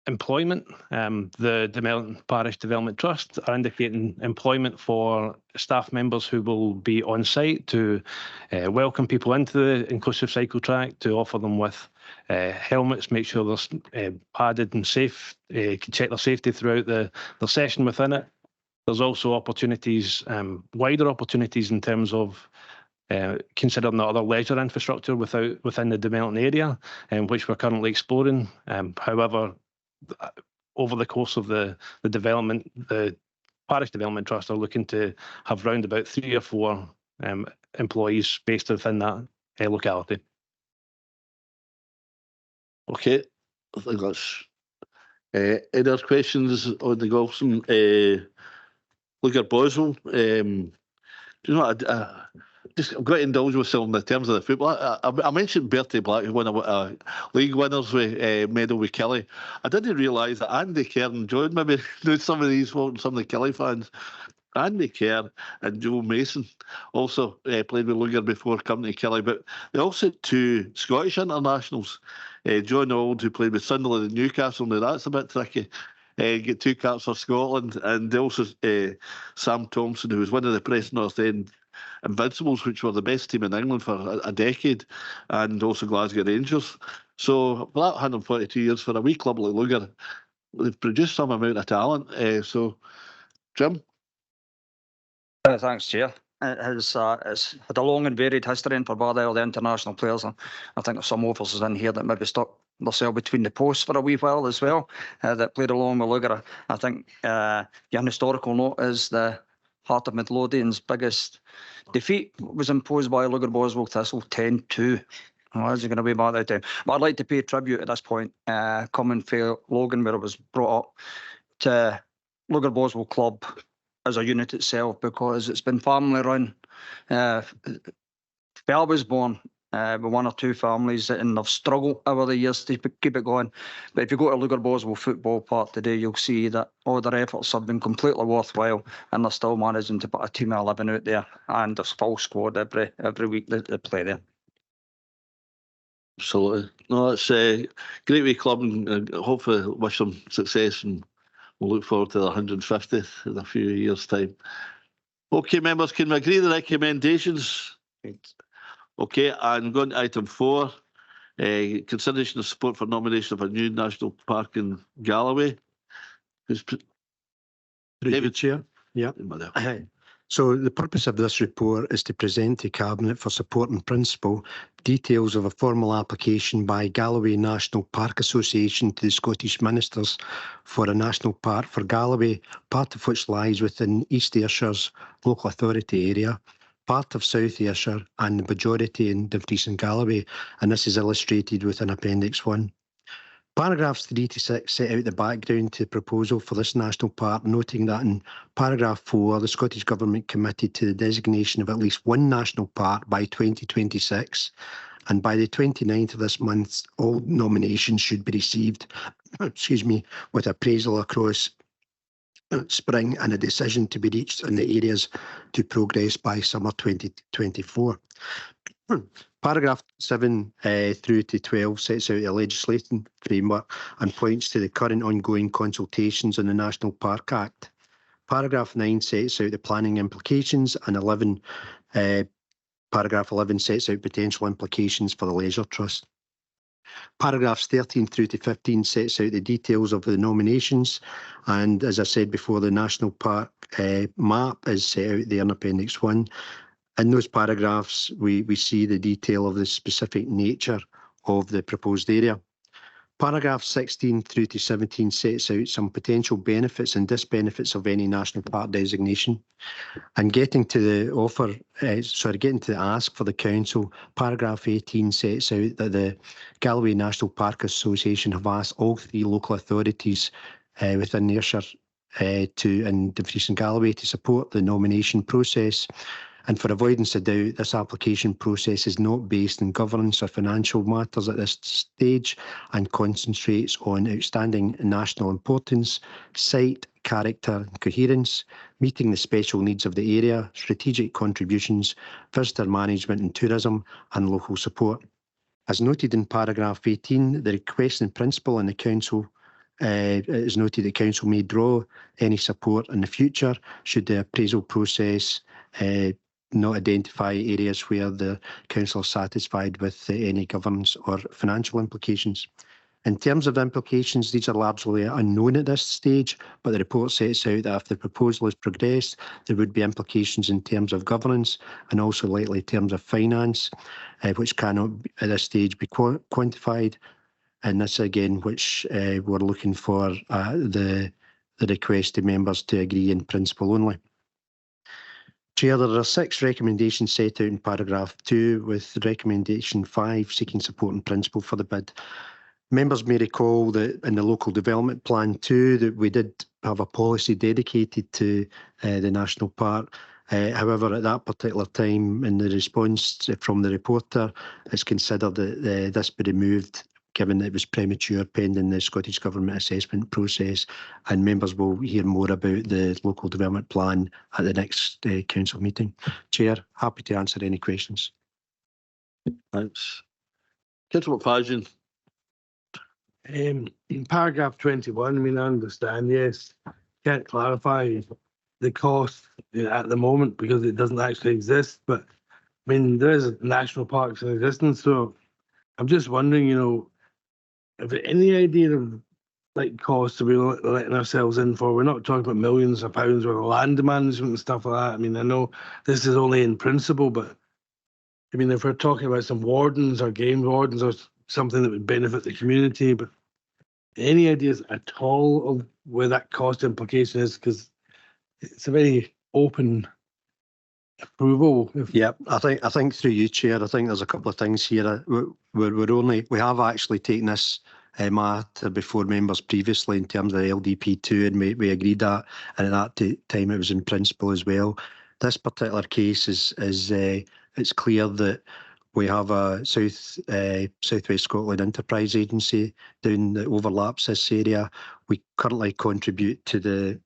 employment, the Melton Parish Development Trust are indicating employment for staff members who will be on site to welcome people into the inclusive cycle track, to offer them with helmets, make sure they're padded and safe, check their safety throughout their session within it. There's also opportunities, wider opportunities in terms of considering the other leisure infrastructure within the Melton area, which we're currently exploring. However, over the course of the development, the Parish Development Trust are looking to have round about 3 or 4 employees based within that locality. Okay, I think that's any other questions on the Golson? Look at Boswell. Do you know what? I've got to indulge myself in the terms of the football. I mentioned Bertie Black, who won a league winners with medal with Kelly. I didn't realise that Andy Kerr and John maybe knew some of these folk, some of the Kelly fans. Andy Kerr and Joe Mason also played with Luger before coming to Kelly, but they also had 2 Scottish internationals. John Auld, who played with Sunderland and Newcastle. Now that's a bit tricky. get 2 caps for Scotland, and also Sam Thompson, who was one of the Preston North End Invincibles, which were the best team in England for a decade, and also Glasgow Rangers. So for that 142 years, for a wee club like Lugar, they've produced some amount of talent. So, Jim? Thanks, Chair. It's had a long and varied history in Perbada, the international players. And I think there's some officers in here that maybe stuck themselves between the posts for a wee while as well, that played along with Lugar. I think an historical note is the Heart of Midlothian's biggest defeat was imposed by Lugar Boswell Thistle 10-2. Well, is it going to be about that time? But I'd like to pay tribute at this point, coming from Logan, where I was brought up, to Lugar Boswell Club as a unit itself, because it's been family run. I was born with 1 or 2 families, and they've struggled over the years to keep it going. But if you go to Lugar Boswell Football Park today, you'll see that all their efforts have been completely worthwhile, and they're still managing to put a team of 11 out there, and there's full squad every week that they play there. Absolutely. No, it's a great wee club, and hopefully wish them success, and we'll look forward to the 150th in a few years' time. Okay, members, can we agree the recommendations? Okay, and going to item 4, consideration of support for nomination of a new national park in Galloway. David, Chair. Yeah. So the purpose of this report is to present to Cabinet for support in principle details of a formal application by Galloway National Park Association to the Scottish Ministers for a national park for Galloway, part of which lies within East Ayrshire's local authority area, part of South Ayrshire, and the majority in Dumfries and Galloway, and this is illustrated within Appendix 1. Paragraphs 3 to 6 set out the background to the proposal for this national park, noting that in paragraph 4, the Scottish Government committed to the designation of at least 1 national park by 2026, and by the 29th of this month, all nominations should be received, with appraisal across spring and a decision to be reached in the areas to progress by summer 2024. Paragraph 7 through to 12 sets out the legislating framework and points to the current ongoing consultations on the National Park Act. Paragraph 9 sets out the planning implications, and paragraph 11 sets out potential implications for the Leisure Trust. Paragraphs 13 through to 15 sets out the details of the nominations, and as I said before, the National Park map is set out there in Appendix 1. In those paragraphs, we see the detail of the specific nature of the proposed area. Paragraph 16 through to 17 sets out some potential benefits and disbenefits of any national park designation. And getting to the ask for the council, paragraph 18 sets out that the Galloway National Park Association have asked all 3 local authorities within Ayrshire and Dumfries and Galloway to support the nomination process. And for avoidance of doubt, this application process is not based on governance or financial matters at this stage and concentrates on outstanding national importance, site, character and coherence, meeting the special needs of the area, strategic contributions, visitor management and tourism, and local support. As noted in paragraph 18, the request in principle in the council is noted that council may draw any support in the future should the appraisal process not identify areas where the council is satisfied with any governance or financial implications. In terms of implications, these are largely unknown at this stage, but the report sets out that if the proposal is progressed, there would be implications in terms of governance and also likely in terms of finance, which cannot at this stage be quantified. And this again, which we're looking for the request to members to agree in principle only. Chair, there are 6 recommendations set out in paragraph 2, with recommendation 5 seeking support in principle for the bid. Members may recall that in the local development plan 2 that we did have a policy dedicated to the national park. However, at that particular time, in the response from the reporter, it's considered that this be removed, given that it was premature pending the Scottish Government assessment process, and members will hear more about the local development plan at the next council meeting. Chair, happy to answer any questions. Thanks. Councillor McFadden. In paragraph 21, I mean, I understand, yes, can't clarify the cost at the moment because it doesn't actually exist, but I mean, there is national parks in existence, so I'm just wondering, have you any idea of like costs are we letting ourselves in for? We're not talking about millions of pounds worth of land management and stuff like that. I mean, I know this is only in principle, but I mean, if we're talking about some wardens or game wardens or something that would benefit the community, but any ideas at all of where that cost implication is? Because it's a very open approval. Yeah, I think through you, Chair, I think there's a couple of things here. We have actually taken this matter before members previously in terms of the LDP2, and we agreed that, and at that time it was in principle as well. This particular case is it's clear that we have a Southwest Scotland Enterprise Agency down that overlaps this area. We currently contribute to the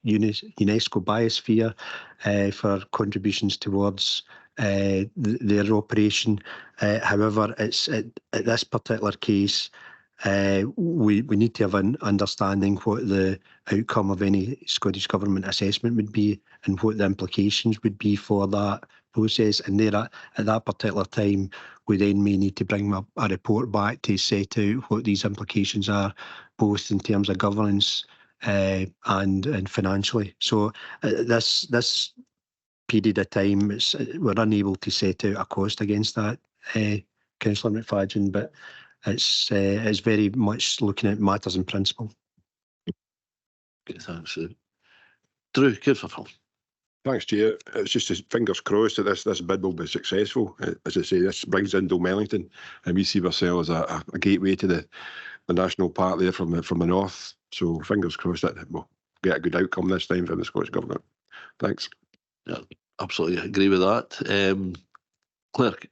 UNESCO Biosphere for contributions towards their operation. However, at this particular case, we need to have an understanding what the outcome of any Scottish Government assessment would be and what the implications would be for that process. And there, at that particular time, we then may need to bring a report back to set out what these implications are, both in terms of governance and financially. So this period of time, we're unable to set out a cost against that, Councillor McFadden, but it's very much looking at matters in principle. Okay, thanks. Drew, Councillor Phil. Thanks, Chair. It's just fingers crossed that this bid will be successful. As I say, this brings in Dalmellington, and we see ourselves as a gateway to the national park there from the north. So fingers crossed that we'll get a good outcome this time from the Scottish Government. Thanks. Yeah, absolutely agree with that. Clerk.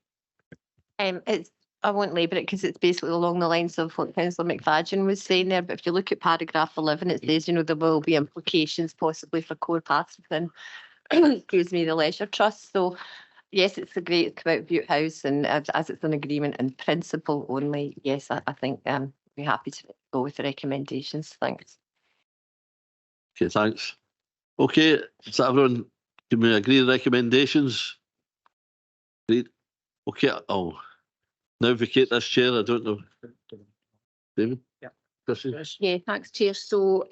I won't labour it because it's basically along the lines of what Councillor McFadden was saying there. But if you look at paragraph 11, it says, there will be implications possibly for core paths within, excuse me, the Leisure Trust. So yes, it's a great come out Butte House, and as it's an agreement in principle only, yes, I think we're happy to go with the recommendations. Thanks. Okay, thanks. Okay, so everyone, can we agree the recommendations? Agreed. Okay, I'll now vacate this chair. I don't know. David? Yeah. Chrissy? Yeah, thanks, Chair. So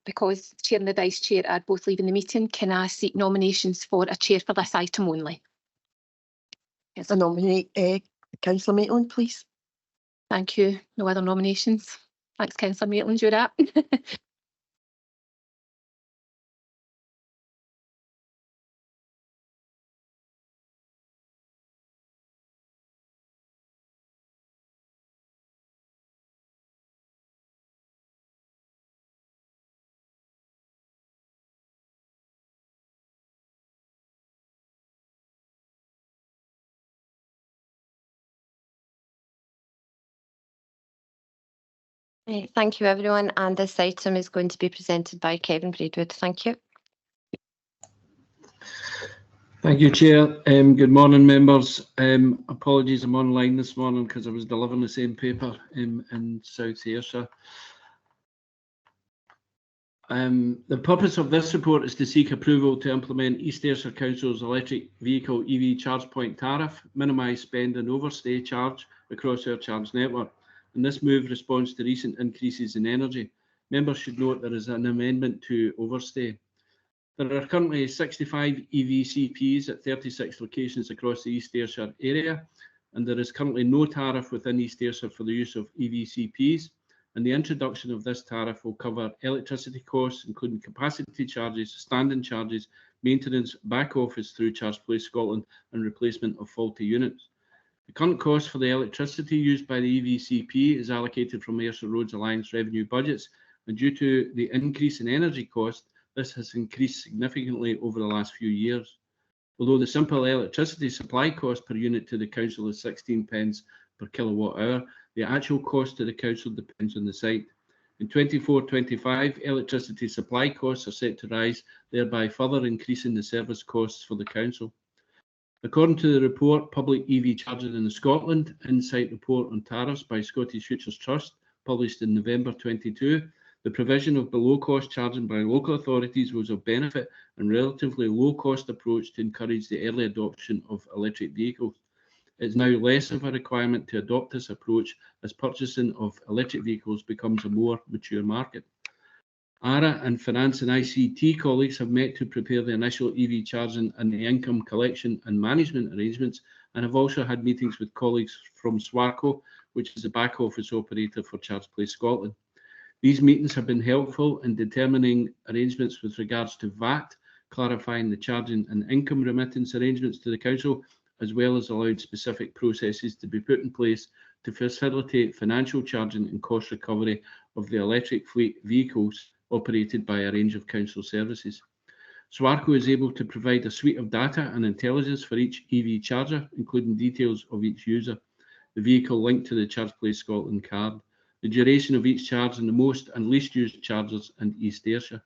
because the Chair and the Vice Chair are both leaving the meeting, can I seek nominations for a chair for this item only? Yes, I nominate Councillor Maitland, please. Thank you. No other nominations. Thanks, Councillor Maitland, you're up. Thank you, everyone. And this item is going to be presented by Kevin Braidwood. Thank you. Thank you, Chair. Good morning, members. Apologies, I'm online this morning because I was delivering the same paper in South Ayrshire. The purpose of this report is to seek approval to implement East Ayrshire Council's electric vehicle EV charge point tariff, minimise spend and overstay charge across our charge network. And this move responds to recent increases in energy. Members should note there is an amendment to overstay. There are currently 65 EVCPs at 36 locations across the East Ayrshire area, and there is currently no tariff within East Ayrshire for the use of EVCPs. And the introduction of this tariff will cover electricity costs, including capacity charges, standing charges, maintenance, back office through Charge Place Scotland, and replacement of faulty units. The current cost for the electricity used by the EVCP is allocated from Ayrshire Roads Alliance revenue budgets, and due to the increase in energy cost, this has increased significantly over the last few years. Although the simple electricity supply cost per unit to the council is 16 pence per kilowatt hour, the actual cost to the council depends on the site. In 24-25, electricity supply costs are set to rise, thereby further increasing the service costs for the council. According to the report, Public EV Charging in Scotland, Insight Report on Tariffs by Scottish Futures Trust, published in November 22, the provision of below-cost charging by local authorities was of benefit and relatively low-cost approach to encourage the early adoption of electric vehicles. It is now less of a requirement to adopt this approach as purchasing of electric vehicles becomes a more mature market. ARA and Finance and ICT colleagues have met to prepare the initial EV charging and the income collection and management arrangements, and have also had meetings with colleagues from Swarco, which is the back office operator for Charge Place Scotland. These meetings have been helpful in determining arrangements with regards to VAT, clarifying the charging and income remittance arrangements to the Council, as well as allowed specific processes to be put in place to facilitate financial charging and cost recovery of the electric fleet vehicles operated by a range of Council services. Swarco is able to provide a suite of data and intelligence for each EV charger, including details of each user, the vehicle linked to the Charge Place Scotland card, the duration of each charge and the most and least used chargers in East Ayrshire.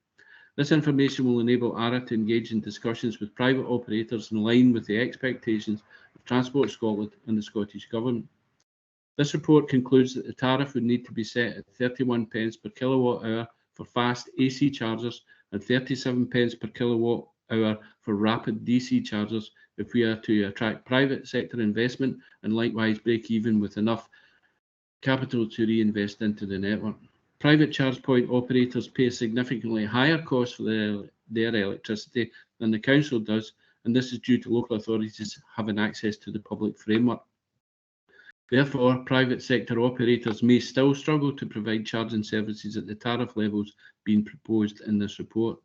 This information will enable ARA to engage in discussions with private operators in line with the expectations of Transport Scotland and the Scottish Government. This report concludes that the tariff would need to be set at 31 pence per kilowatt hour for fast AC chargers and 37 pence per kilowatt hour for rapid DC chargers if we are to attract private sector investment and likewise break even with enough capital to reinvest into the network. Private charge point operators pay a significantly higher cost for their electricity than the Council does, and this is due to local authorities having access to the public framework. Therefore, private sector operators may still struggle to provide charging services at the tariff levels being proposed in this report.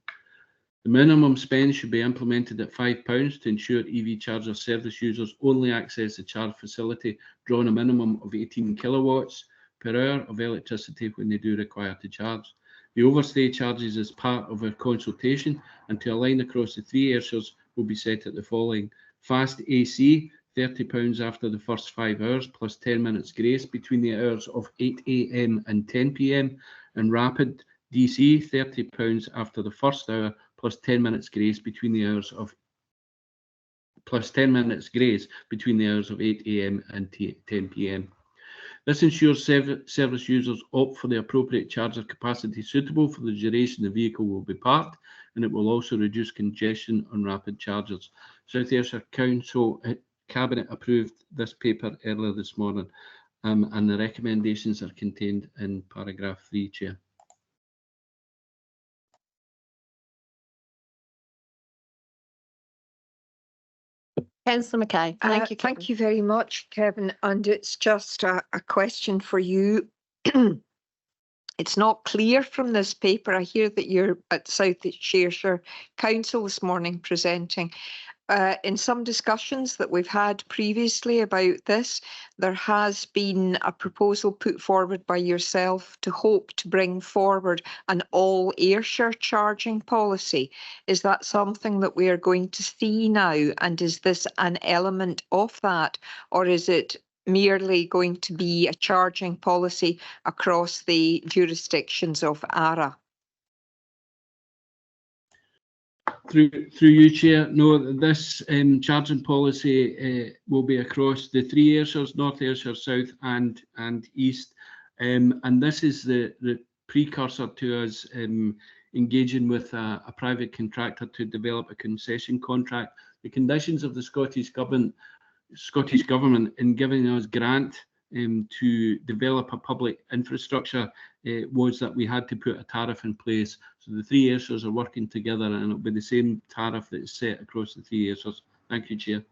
The minimum spend should be implemented at £5 to ensure EV charger service users only access the charge facility, drawing a minimum of 18 kilowatts per hour of electricity when they do require to charge. The overstay charges as part of a consultation and to align across the three Ayrshires will be set at the following: fast AC, £30 after the first 5 hours plus 10 minutes grace between the hours of 8 AM and 10 PM, and rapid DC, £30 after the first hour plus 10 minutes grace between the hours of 8 AM and 10 PM. This ensures service users opt for the appropriate charger capacity suitable for the duration the vehicle will be parked, and it will also reduce congestion on rapid chargers. South Ayrshire Council Cabinet approved this paper earlier this morning, and the recommendations are contained in paragraph 3, Chair. Councillor Mackay. Thank you. Thank you very much, Kevin. And it's just a question for you. It's not clear from this paper. I hear that you're at South Ayrshire Council this morning presenting. In some discussions that we've had previously about this, there has been a proposal put forward by yourself to hope to bring forward an all Ayrshire charging policy. Is that something that we are going to see now? And is this an element of that? Or is it merely going to be a charging policy across the jurisdictions of ARA? Through you, Chair, no, this charging policy will be across the three Ayrshires, North Ayrshire, South and East. And this is the precursor to us engaging with a private contractor to develop a concession contract. The conditions of the Scottish Government in giving us grant to develop a public infrastructure was that we had to put a tariff in place. So the three Ayrshires are working together, and it'll be the same tariff that is set across the three Ayrshires. Thank you, Chair.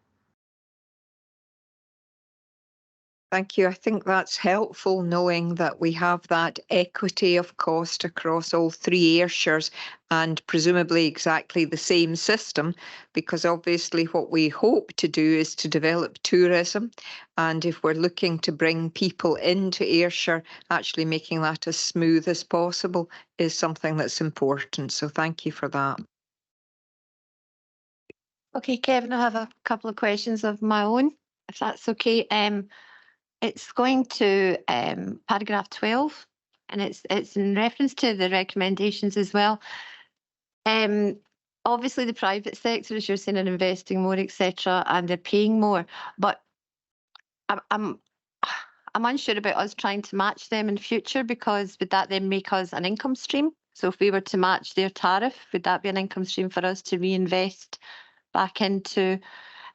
Thank you. I think that's helpful, knowing that we have that equity of cost across all three Ayrshires and presumably exactly the same system, because obviously what we hope to do is to develop tourism. And if we're looking to bring people into Ayrshire, actually making that as smooth as possible is something that's important. So thank you for that. Okay, Kevin, I have a couple of questions of my own, if that's okay. It's going to paragraph 12, and it's in reference to the recommendations as well. obviously the private sector, as you're saying, are investing more, etc., and they're paying more. But I'm unsure about us trying to match them in future, because would that then make us an income stream? So if we were to match their tariff, would that be an income stream for us to reinvest back into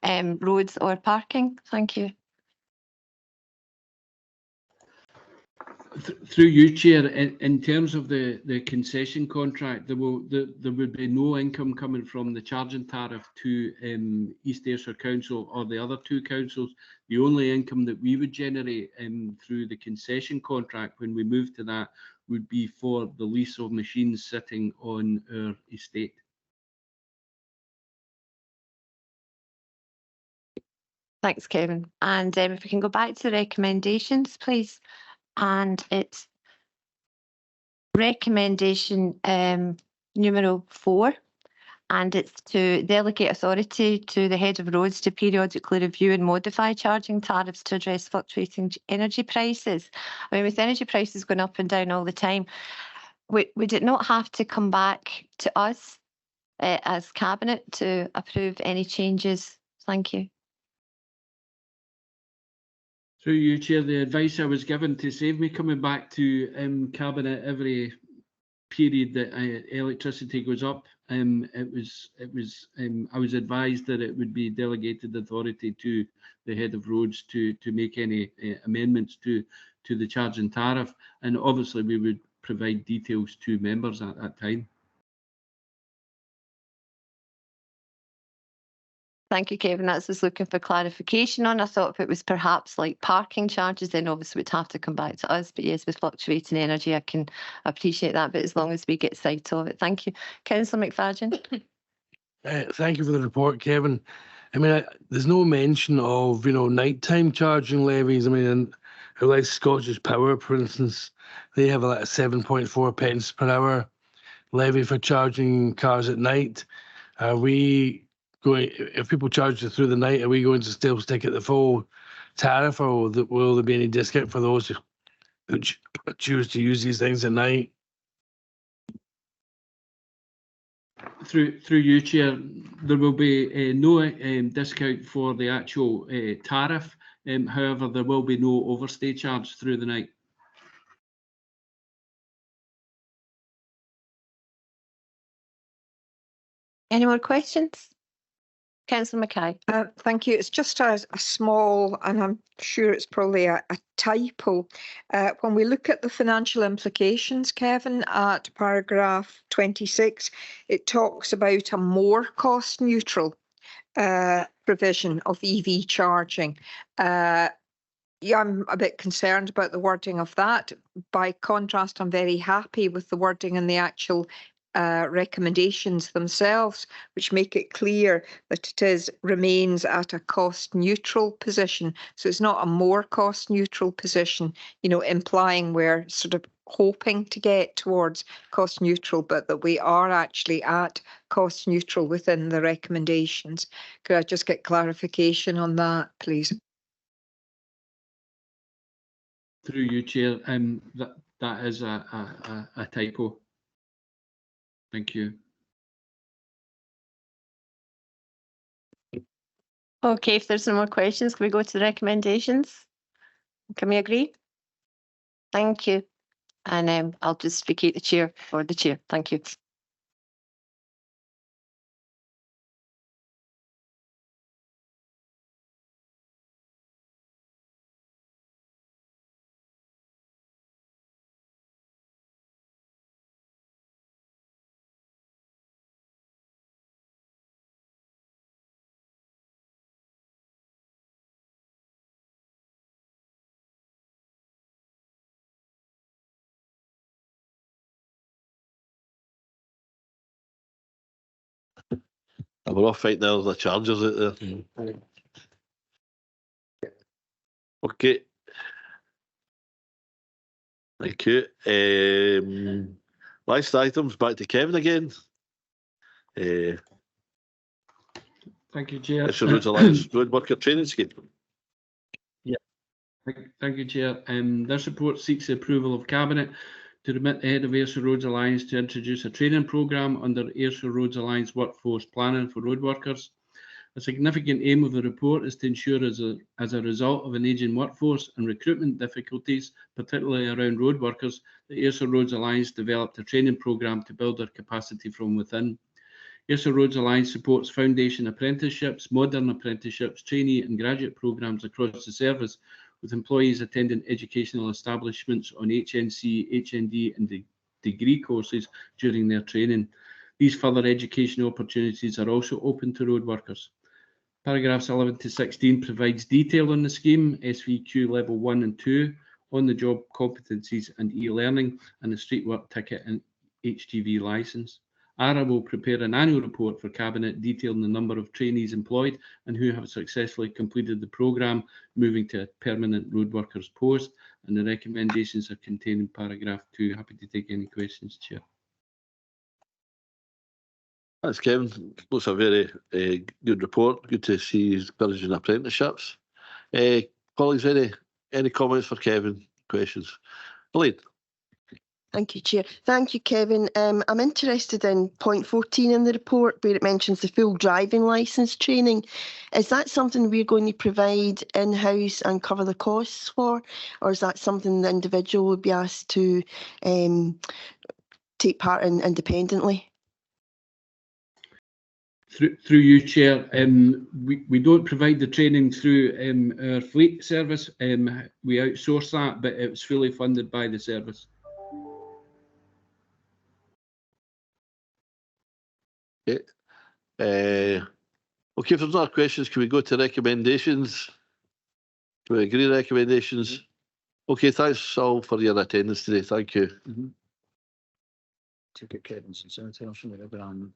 roads or parking? Thank you. Through you, Chair, in terms of the concession contract, there would be no income coming from the charging tariff to East Ayrshire Council or the other two councils. The only income that we would generate through the concession contract when we move to that would be for the lease of machines sitting on our estate. Thanks, Kevin. And if we can go back to the recommendations, please. And it's recommendation numero 4, and it's to delegate authority to the head of roads to periodically review and modify charging tariffs to address fluctuating energy prices. I mean, with energy prices going up and down all the time, would it not have to come back to us as Cabinet to approve any changes? Thank you. Through you, Chair, the advice I was given to save me coming back to Cabinet every period that electricity goes up, I was advised that it would be delegated authority to the head of roads to make any amendments to the charging tariff, and obviously we would provide details to members at that time. Thank you, Kevin. That's just looking for clarification on. I thought if it was perhaps like parking charges, then obviously we'd have to come back to us. But yes, with fluctuating energy, I can appreciate that. But as long as we get sight of it, thank you, Councillor McFadden. Thank you for the report, Kevin. I mean, there's no mention of nighttime charging levies. I mean, like Scottish Power, for instance, they have like a 7.4 pence per hour levy for charging cars at night. Are we going, if people charge it through the night, are we going to still stick at the full tariff, or will there be any discount for those who choose to use these things at night? Through you, Chair, there will be no discount for the actual tariff. However, there will be no overstay charge through the night. Any more questions? Councillor Mackay. Thank you. It's just a small, and I'm sure it's probably a typo. When we look at the financial implications, Kevin, at paragraph 26, it talks about a more cost neutral provision of EV charging. Yeah, I'm a bit concerned about the wording of that. By contrast, I'm very happy with the wording in the actual recommendations themselves, which make it clear that it remains at a cost neutral position. So it's not a more cost neutral position, implying we're sort of hoping to get towards cost neutral, but that we are actually at cost neutral within the recommendations. Could I just get clarification on that, please? Through you, Chair, that is a typo. Thank you. Okay, if there's no more questions, can we go to the recommendations? Can we agree? Thank you. And I'll just vacate the chair for the chair. Thank you. We're off right now, the chargers out there. Okay. Thank you. Last items, back to Kevin again. Thank you, Chair. It's a Roads Alliance Road Worker Training Scheme. Yeah. Thank you, Chair. This report seeks the approval of Cabinet to remit the head of Ayrshire Roads Alliance to introduce a training programme under Ayrshire Roads Alliance workforce planning for road workers. A significant aim of the report is to ensure as a result of an ageing workforce and recruitment difficulties, particularly around road workers, the Ayrshire Roads Alliance developed a training programme to build their capacity from within. Ayrshire Roads Alliance supports foundation apprenticeships, modern apprenticeships, trainee and graduate programmes across the service, with employees attending educational establishments on HNC, HND and degree courses during their training. These further education opportunities are also open to road workers. Paragraphs 11 to 16 provides detail on the scheme, SVQ level 1 and 2, on the job competencies and e-learning, and the street work ticket and HGV licence. ARA will prepare an annual report for Cabinet detailing the number of trainees employed and who have successfully completed the programme, moving to a permanent road workers post, and the recommendations are contained in paragraph 2. Happy to take any questions, Chair. Thanks, Kevin. Looks a very good report. Good to see you encouraging apprenticeships. Colleagues, any comments for Kevin? Questions? Elaine. Thank you, Chair. Thank you, Kevin. I'm interested in point 14 in the report where it mentions the full driving licence training. Is that something we're going to provide in-house and cover the costs for, or is that something the individual would be asked to take part in independently? Through you, Chair, we don't provide the training through our fleet service. We outsource that, but it's fully funded by the service. Okay. Okay, if there's no other questions, can we go to recommendations? Do we agree recommendations? Okay, thanks all for your attendance today. Thank you. Take it, Kevin, sincerity, I shouldn't have been on.